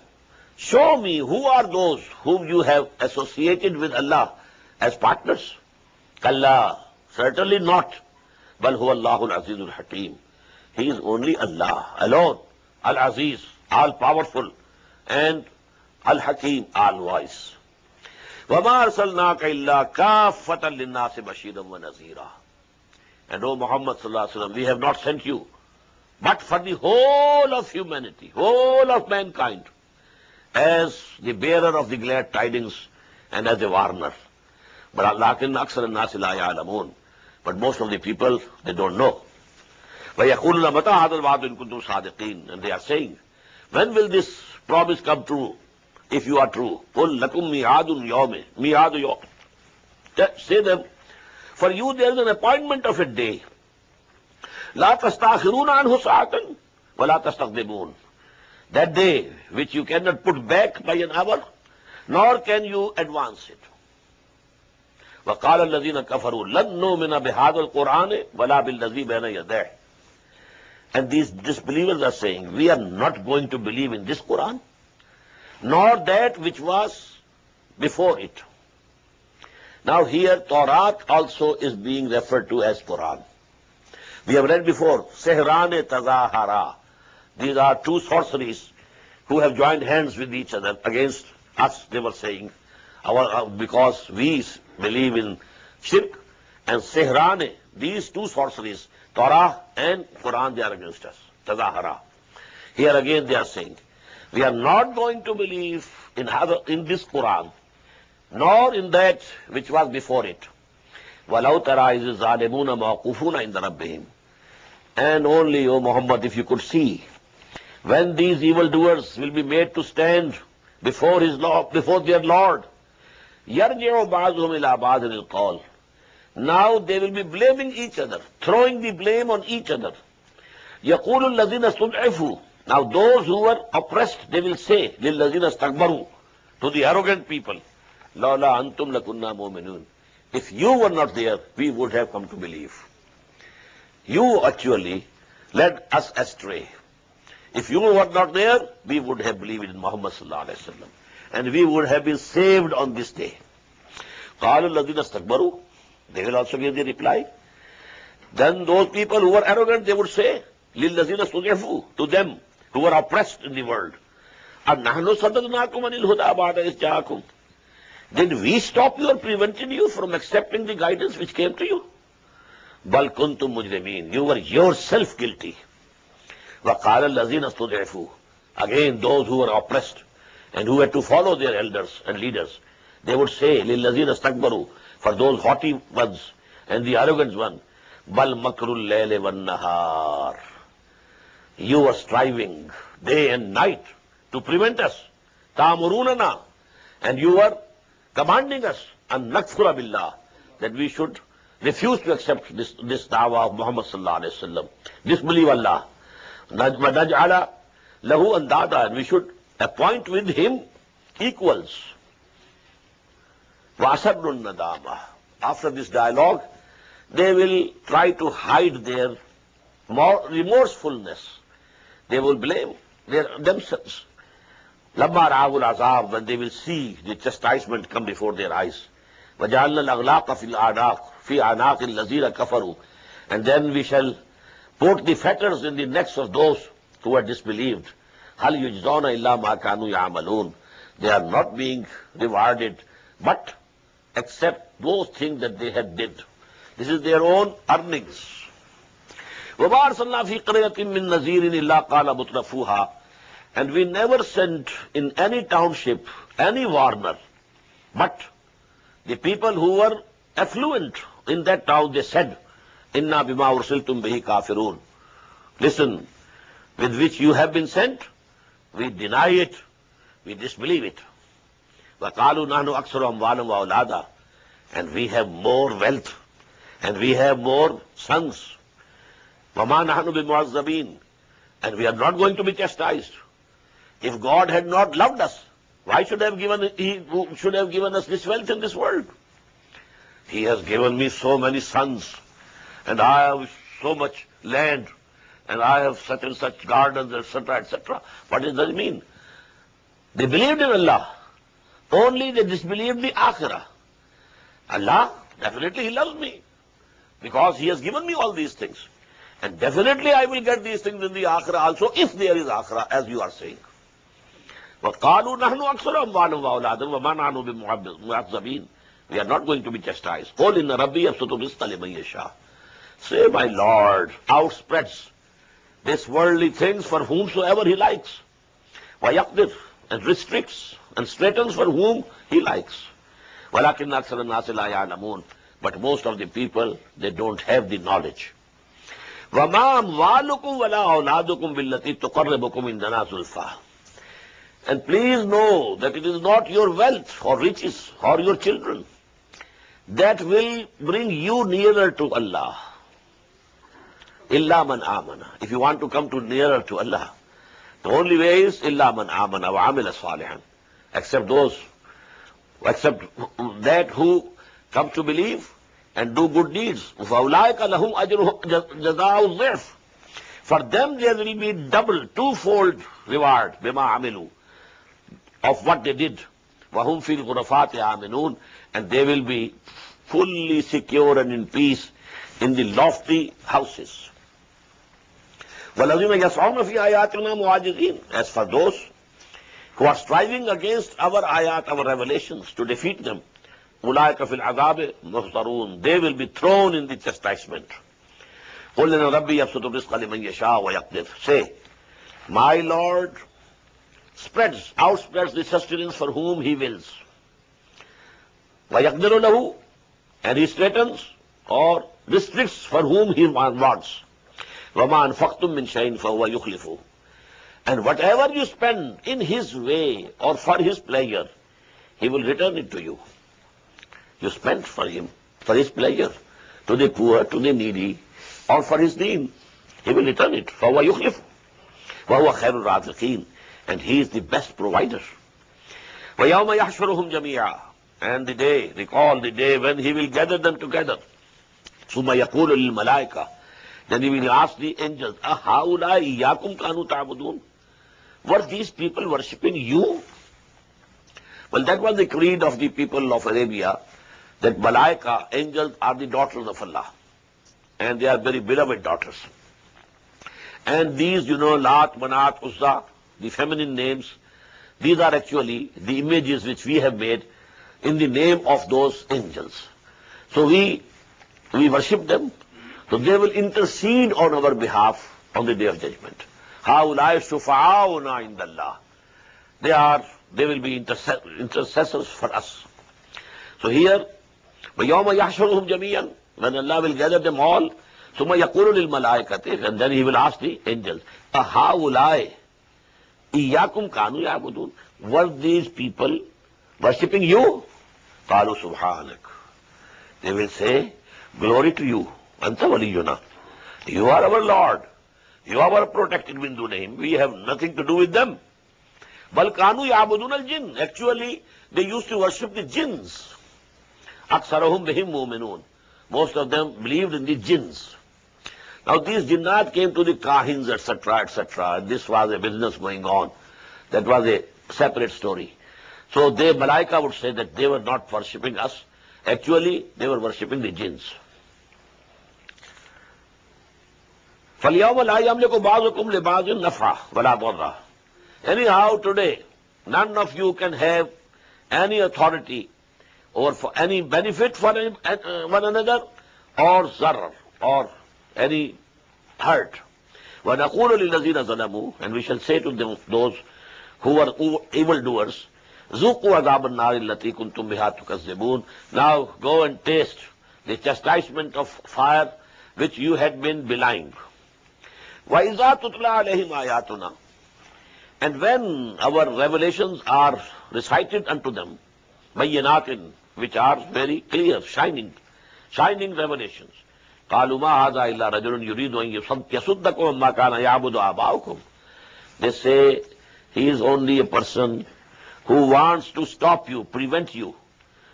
show me who are those whom you have associated with Allah as partners. Kalla, certainly not. Bal huwa Allahul Azizul Hakim. He is only Allah alone, Al-Aziz, all-powerful, and Al-Hakim, all-wise. وَمَا أَرْسَلْنَاكَ إِلَّا كَافَّةً لِلنَّاسِ بَشِيرًا وَنَذِيرًا. And O Muhammad sallallahu alaihi wasallam, we have not sent you but for the whole of humanity, whole of mankind, as the bearer of the glad tidings and as a warner. But لَكِنَّ أَكْثَرَ النَّاسِ لَا يَعْلَمُونَ. But most of the people, they don't know. وَيَقُولُونَ مَتَىٰ هَٰذَا الْوَعْدُ إِن كُنتُمْ صَادِقِينَ. And they are saying, when will this promise come true, if you are true? قُلْ لَكُمْ مِيعَادُ يَوْمٍ. Say them, for you there is an appointment of a day. لَا تَسْتَأْخِرُونَ عَنْهُ سَاعَةً وَلَا تَسْتَقْدِمُونَ. That day which you cannot put back by an hour, nor can you advance it. وَقَالَ الَّذِينَ كَفَرُوا لَن نُّؤْمِنَ بِهَٰذَا الْقُرْآنِ وَلَا بِالَّذِي بَيْنَ يَدَيْهِ. And these disbelievers are saying, we are not going to believe in this Quran, nor that which was before it. Now here, Taurat also is being referred to as Quran. We have read before, Sehrane Tazahara. These are two sorceries who have joined hands with each other against us, they were saying, because we believe in Shirk and Sehrane. These two sorceries, Torah and Quran, they are against us. Tazahara. Here again they are saying, we are not going to believe in this Quran, nor in that which was before it. وَلَوْ تَرَى إِذِ الظَّالِمُونَ مَوْقُوفُونَ عِنْدَ رَبِّهِمْ. And only, O Muhammad, if you could see, when these evildoers will be made to stand before his Lord, before their Lord, يَرْجِعُ بَعْضُهُمْ إِلَىٰ بَعْضٍ الْقَوْلِ. Now they will be blaming each other, throwing the blame on each other. يَقُولُ الَّذِينَ اسْتُضْعِفُوا. Now those who were oppressed, they will say, لِلَّذِينَ اسْتَكْبَرُوا, to the arrogant people, لَوْلَا أَنْتُمْ لَكُنَّا مُؤْمِنُونَ. If you were not there, we would have come to believe. You actually led us astray. If you were not there, we would have believed in Muhammad sallallahu alaihi wasallam, and we would have been saved on this day. قَالُوا الَّذِينَ اسْتَكْبَرُوا. They will also give the reply. Then those people who were arrogant, they would say, لِلَّذِينَ اسْتُضْعِفُوا, to them who were oppressed in the world, أَنَّحْنُ صَدَدْنَاكُمْ عَنِ الْهُدَىٰ بَعْدَ إِذْ جَاءَكُمْ. Did we stop you or prevented you from accepting the guidance which came to you? بَلْ كُنْتُمْ مُجْرِمِينَ. You were yourself guilty. وَقَالَ الَّذِينَ اسْتُضْعِفُوا. Again, those who were oppressed and who had to follow their elders and leaders, they would say, لِلَّذِينَ اسْتَكْبَرُوا, for those haughty ones and the arrogant one, بَلْ مَكْرُ اللَّيْلِ وَالنَّهَارِ. You were striving day and night to prevent us. تَأْمُرُونَنَا. And you were commanding us, أَن نَكْفُرَ بِاللَّهِ, that we should refuse to accept this da'wah of Muhammad sallallahu alaihi wasallam, disbelieve Allah. وَنَجْعَلَ لَهُ أَنْدَادًا. And we should appoint with him equals. وَأَسَرُّ النَّدَامَةَ. After this dialogue, they will try to hide their more remorsefulness. They will blame themselves. لَمَّا رَأَوُا الْعَذَابَ, when they will see the chastisement come before their eyes. وَجَعَلْنَا الْأَغْلَاقَ فِي أَعْنَاقِ الَّذِينَ كَفَرُوا. And then we shall put the fetters in the necks of those who are disbelieved. هَلْ يُجْزَوْنَ إِلَّا مَا كَانُوا يَعْمَلُونَ. They are not being rewarded, but except those things that they had did. This is their own earnings. وَمَا أَرْسَلْنَا فِي قَرْيَةٍ مِّن نَذِيرٍ إِلَّا قَالَ مُتْرَفُوهَا. And we never sent in any township any warner, but the people who were affluent in that town, they said, Inna bima ursiltum bihi kafirun. Listen, with which you have been sent, we deny it, we disbelieve it. وَقَالُوا نَحْنُ أَكْثَرُ أَمْوَالًا وَأَوْلَادًا. And we have more wealth, and we have more sons. وَمَا نَحْنُ بِمُعَذَّبِينَ. And we are not going to be chastised. If God had not loved us, why should He should have given us this wealth in this world? He has given me so many sons, and I have so much land, and I have such and such gardens, etc., etc. What does that mean? They believed in Allah, only they disbelieved the Akhirah. Allah, definitely He loves me, because He has given me all these things. And definitely I will get these things in the Akhirah also, if there is Akhirah, as you are saying. وَقَالُوا نَحْنُ أَكْثَرُ أَمْوَالًا وَأَوْلَادًا وَمَا نَحْنُ بِمُعَذَّبِينَ. We are not going to be chastised. قُلْ إِنَّ رَبِّي يَبْسُطُ الرِّزْقَ لِمَن يَشَاءُ. Say, my Lord outspreads this worldly things for whomsoever He likes. وَيَقْدِرُ, and restricts and straightens for whom He likes. وَلَكِنَّ أَكْثَرَ النَّاسِ لَا يَعْلَمُونَ. But most of the people, they don't have the knowledge. وَمَا أَمْوَالُكُمْ وَلَا أَوْلَادُكُمْ بِالَّتِي تُقَرِّبُكُمْ عِندَنَا زُلْفَىٰ. And please know that it is not your wealth or riches or your children that will bring you nearer to Allah. إِلَّا مَنْ آمَنَ. If you want to come to nearer to Allah, the only way is إِلَّا مَنْ آمَنَ وَعَمِلَ صَالِحًا. Except that who come to believe and do good deeds. فَأُولَٰئِكَ لَهُمْ أَجْرُهُمْ جَزَاءُ الضِّعْفِ. For them there will be double, twofold reward, بِمَا عَمِلُوا, of what they did. وَهُمْ فِي الْغُرَفَاتِ آمِنُونَ. And they will be fully secure and in peace in the lofty houses. وَالَّذِينَ يَسْعَوْنَ فِي آيَاتِنَا مُعَاجِزِينَ. As for those who are striving against our ayat, our revelations, to defeat them, أُولَٰئِكَ فِي الْعَذَابِ مُحْضَرُونَ. They will be thrown in the chastisement. قُلْ إِنَّ رَبِّي يَبْسُطُ الرِّزْقَ لِمَن يَشَاءُ وَيَقْدِرُ. Say, my Lord outspreads the sustenance for whom He wills. وَيَقْدِرُ لَهُ. And He straightens or restricts for whom He wants. وَمَا أَنفَقْتُم مِّن شَيْءٍ فَهُوَ يُخْلِفُهُ. And whatever you spend in His way or for His pleasure, He will return it to you. You spent for Him, for His pleasure, to the poor, to the needy, or for His deen, He will return it. فَهُوَ يُخْلِفُهُ وَهُوَ خَيْرُ الرَّازِقِينَ. And He is the best provider. وَيَوْمَ يَحْشُرُهُمْ جَمِيعًا. And the day, recall the day when He will gather them together. ثُمَّ يَقُولُ لِلْمَلَائِكَةِ. Then He will ask the angels, أَهَؤُلَاءِ إِيَّاكُمْ كَانُوا تَعْبُدُونَ. Were these people worshipping you? Well, that was the creed of the people of Arabia, that Malaika, angels, are the daughters of Allah. And they are very beloved daughters. And these, Lat, Manat, Uzza, the feminine names, these are actually the images which we have made in the name of those angels. So we worship them, so they will intercede on our behalf on the Day of Judgment. هَؤُلَاءِ شُفَعَاؤُنَا عِندَ اللَّهِ. They will be intercessors for us. So here, وَيَوْمَ يَحْشُرُهُمْ جَمِيعًا. When Allah will gather them all, ثُمَّ يَقُولُ لِلْمَلَائِكَةِ. And then He will ask the angels, أَهَؤُلَاءِ إِيَّاكُمْ كَانُوا يَعْبُدُونَ. Were these people worshipping you? قَالُوا سُبْحَانَكَ. They will say, glory to you. أَنْتَ وَلِيُّنَا. You are our Lord. You are our protected min dunihim. We have nothing to do with them. بَلْ كَانُوا يَعْبُدُونَ الْجِنَّ. Actually, they used to worship the jinns. أَكْثَرُهُمْ بِهِمْ مُؤْمِنُونَ. Most of them believed in the jinns. Now these jinnat came to the kahins, etc., etc. This was a business going on. That was a separate story. So they, Malaika would say that they were not worshipping us. Actually, they were worshipping the jinns. فَالْيَوْمَ لَا يَمْلِكُ بَعْضُكُمْ لِبَعْضٍ نَفْعًا وَلَا ضَرًّا. Anyhow, today, none of you can have any authority or for any benefit for one another, or zarar, or any hurt. وَنَقُولُ لِلَّذِينَ ظَلَمُوا, and we shall say to them, those who are evildoers, ذُوقُوا عَذَابَ النَّارِ الَّتِي كُنْتُمْ بِهَا تُكَذِّبُونَ. Now go and taste the chastisement of fire which you had been belying. وَإِذَا تُتْلَى عَلَيْهِمْ آيَاتُنَا. And when our revelations are recited unto them, بَيِّنَاتٍ, which are very clear, shining revelations. قَالُوا مَا هَذَا إِلَّا رَجُلٌ يُرِيدُ أَن يَصُدَّكُمْ عَمَّا كَانَ يَعْبُدُ آبَاؤُكُمْ. They say, he is only a person who wants to stop you, prevent you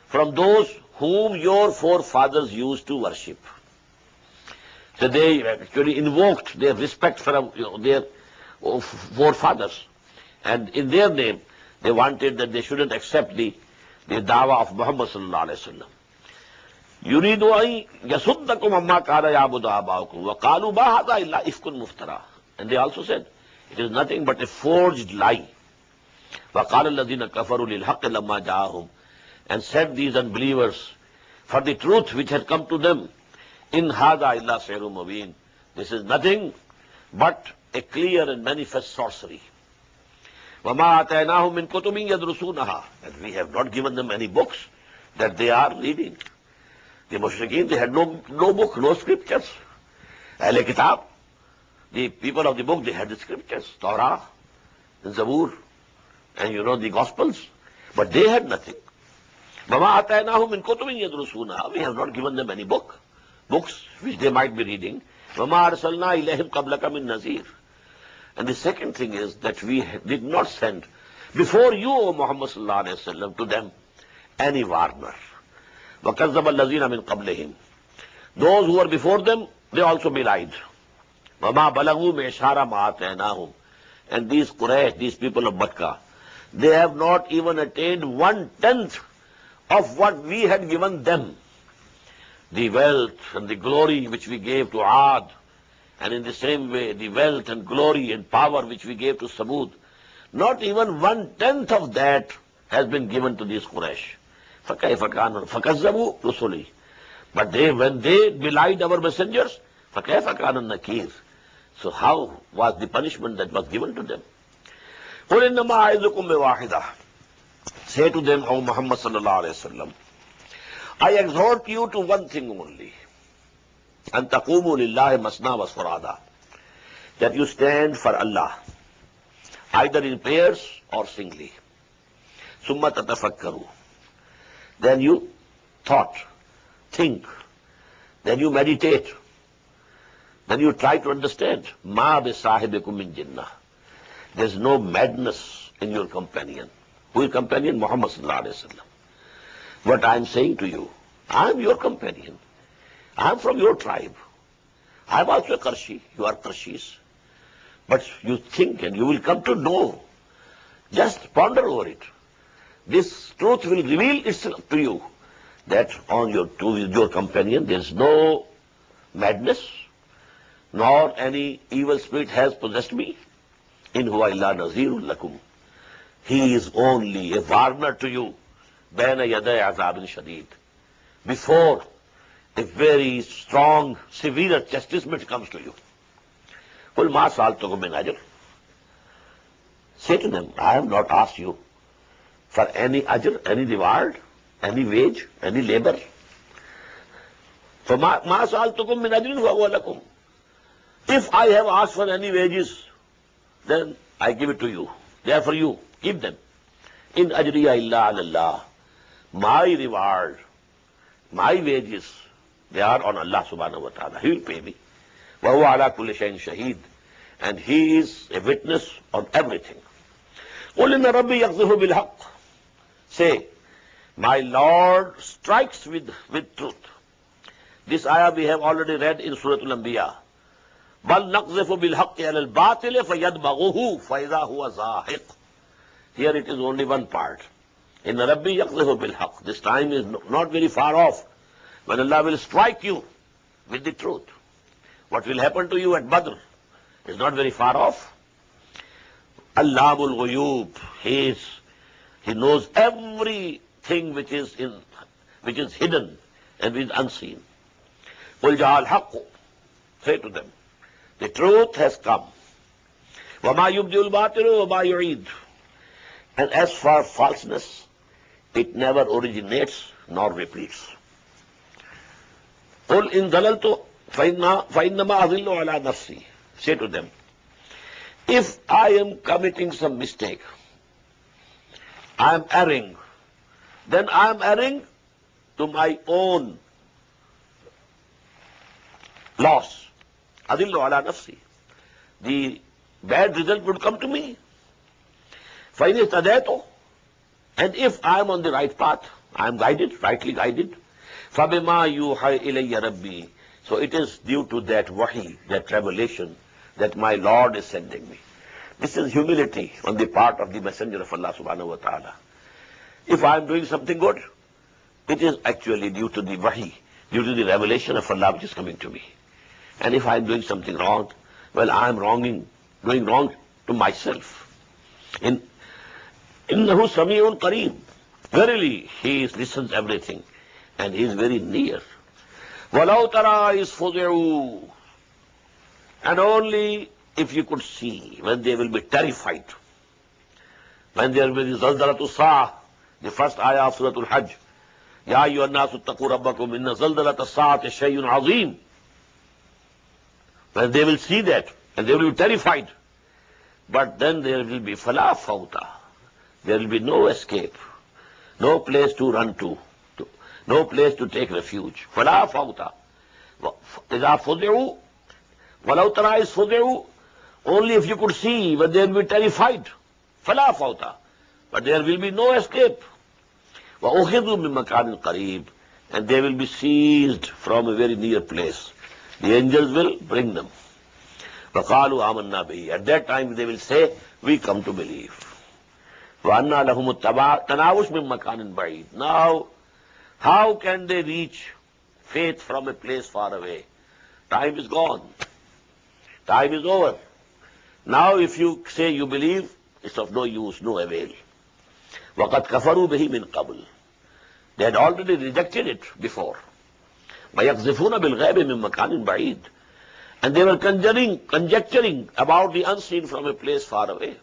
from those whom your forefathers used to worship. So they actually invoked their respect for their forefathers. And in their name, they wanted that they shouldn't accept the dawah of Muhammad sallallahu alayhi wa sallam. يُرِيدُ أَن يَصُدَّكُمْ عَمَّا كَانَ يَعْبُدُ آبَاؤُكُمْ وَقَالُوا مَا هَذَا إِلَّا إِفْكٌ مُفْتَرًى. And they also said, it is nothing but a forged lie. وَقَالَ الَّذِينَ كَفَرُوا لِلْحَقِّ لَمَّا جَاءَهُمْ. And said these unbelievers, for the truth which had come to them, إِنْ هَذَا إِلَّا سِحْرٌ مُبِينٌ. This is nothing but a clear and manifest sorcery. وَمَا آتَيْنَاهُمْ مِنْ كُتُبٍ يَدْرُسُونَهَا. And we have not given them any books that they are reading. The mushrikeen, they had no book, no scriptures. Ahle Kitab, the people of the book, they had the scriptures, Torah and Zabur, and the Gospels. But they had nothing. وَمَا آتَيْنَاهُمْ مِنْ كُتُبٍ يَدْرُسُونَهَا. We have not given them any books which they might be reading. وَمَا أَرْسَلْنَا إِلَيْهِمْ قَبْلَكَ مِنْ نَذِيرٍ. And the second thing is that we did not send before you, O Muhammad sallallahu alayhi wa sallam, to them any warner. وَكَذَّبَ الَّذِينَ مِنْ قَبْلِهِمْ. Those who were before them, they also belied. وَمَا بَلَغُوا مِعْشَارَ مَا آتَيْنَاهُمْ. And these Quraysh, these people of Makkah, they have not even attained 1/10 of what we had given them. The wealth and the glory which we gave to Aad, and in the same way the wealth and glory and power which we gave to Samud, not even 1/10 of that has been given to these Quraysh. فَكَيْفَ كَانَ فَكَذَّبُوا رُسُلِي. But when they belied our messengers, فَكَيْفَ كَانَ النَّكِيرُ. So how was the punishment that was given to them? قُلْ إِنَّمَا أَعِظُكُمْ بِوَاحِدَةٍ. Say to them, O Muhammad sallallahu alayhi wa sallam, I exhort you to one thing only. أَن تَقُومُوا لِلَّهِ مَثْنَىٰ وَفُرَادَىٰ. That you stand for Allah, either in prayers or singly. ثُمَّ تَتَفَكَّرُوا. Then you think, then you meditate, then you try to understand. مَا بِصَاحِبِكُم مِّن جِنَّةٍ. There's no madness in your companion. Who is companion? Muhammad sallallahu alayhi wa sallam. What I am saying to you, I am your companion. I am from your tribe. I am also a Qarshi. You are Qarshis. But you think and you will come to know. Just ponder over it. This truth will reveal itself to you that to your companion there is no madness, nor any evil spirit has possessed me. In huwa illa nazirun lakum. He is only a warner to you. Baina yaday azabin shadid. Before a very strong, severe chastisement comes to you. Qul ma sa'altukum min ajr. Say to them, I have not asked you for any ajr, any reward, any wage, any labor. فَمَا سَأَلْتُكُم مِّنْ أَجْرٍ فَهُوَ لَكُمْ. If I have asked for any wages, then I give it to you. They are for you. Keep them. In ajriya illa ala Allah. My reward, my wages, they are on Allah subhanahu wa ta'ala. He will pay me. وَهُوَ عَلَى كُلِّ شَيْءٍ شَهِيدٌ. And He is a witness on everything. قُلْ إِنَّ رَبِّي يَقْذِفُ بِالْحَقِّ. Say My Lord strikes with truth. This ayah we have already read in Surah Al-Anbiya. بَلْ نَقْذِفُ بِالْحَقِّ عَلَى الْبَاطِلِ فَيَدْمَغُهُ فَإِذَا هُوَ زَاهِقٌ. Here it is only one part. In Rabbi يَقْذِفُ بِالْحَقِّ. This time is not very far off, when Allah will strike you with the truth. What will happen to you at Badr is not very far off. Allamul Ghuyub. He knows everything which is hidden and which is unseen. قُلْ جَاءَ الْحَقُّ. Say to them, the truth has come. وَمَا يُبْدِئُ الْبَاطِلُ وَمَا يُعِيدُ. And as for falseness, it never originates nor repeats. قُلْ إِن ضَلَلْتُ فَإِنَّمَا أَضِلُّ عَلَى نَفْسِي. Say to them, if I am committing some mistake, I am erring, then I am erring to my own loss. Adillu ala nafsi. The bad result would come to me. فَإِنِ اهْتَدَيْتُ. And if I am on the right path, I am guided, rightly guided. فَبِمَا يُوحَى إِلَيَّ رَبِّي. So it is due to that wahi, that revelation, that my Lord is sending me. This is humility on the part of the Messenger of Allah subhanahu wa ta'ala. If I am doing something good, it is actually due to the wahi, due to the revelation of Allah which is coming to me. And if I am doing something wrong, well, I am doing wrong to myself. إِنَّهُ سَمِيعٌ قَرِيبٌ. Verily, He listens everything, and He is very near. وَلَوْ تَرَى إِذْ فُزِعُوا. And only if you could see when they will be terrified, when there will be زَلْزَلَةُ السَّاعَةِ, the first ayah of Surah Al-Hajj. يَا أَيُّهَا النَّاسُ اتَّقُوا رَبَّكُمْ إِنَّ زَلْزَلَةَ السَّاعَةِ شَيْءٌ عَظِيمٌ. When they will see that, and they will be terrified, but then there will be فَلَا فَوْتَ. There will be no escape, no place to run to, no place to take refuge. فَلَا فَوْتَ. إِذَا فُزِعُوا وَلَوْ تَرَى إِذْ فُزِعُوا. Only if you could see when they will be terrified. فَلَا فَوْتَ. But there will be no escape. وَأُخِذُوا مِن مَكَانٍ قَرِيبٍ. And they will be seized from a very near place. The angels will bring them. وَقَالُوا آمَنَّا بِهِ. At that time they will say, we come to believe. وَأَنَّا لَهُمُ التَّنَاوُشْ مِن مَكَانٍ بَعِيدٍ. Now, how can they reach faith from a place far away? Time is gone. Time is over. Now if you say you believe, it's of no use, no avail. وَقَدْ كَفَرُوا بِهِ مِنْ قَبْلِ. They had already rejected it before. وَيَقْذِفُونَ بِالْغَيْبِ مِنْ مَكَانٍ بَعِيدٍ. And they were conjecturing about the unseen from a place far away.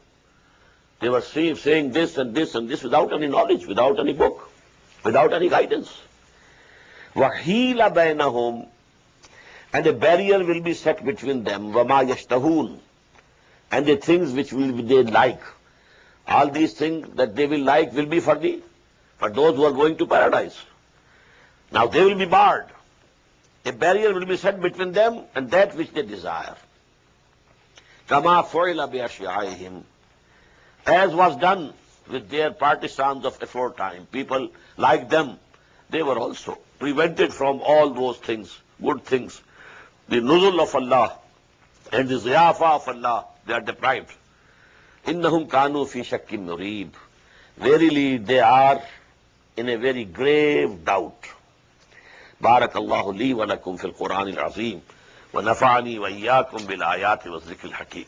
They were saying this and this and this without any knowledge, without any book, without any guidance. وَحِيلَ بَيْنَهُمْ. And a barrier will be set between them. وَمَا يَشْتَهُونَ. And the things which they like. All these things that they will like will be for those who are going to paradise. Now they will be barred. A barrier will be set between them and that which they desire. كَمَا فُعِلَ بِأَشْيَاعِهِمْ. As was done with their partisans of aforetime. People like them, they were also prevented from all those things, good things. The nuzul of Allah and the ziyafa of Allah, they are deprived. إِنَّهُمْ كَانُوا فِي شَكٍّ مُرِيبٍ. Verily they are in a very grave doubt. بارك الله لي ولكم في القرآن العظيم ونفعني وإياكم بالآيات والذكر الحكيم.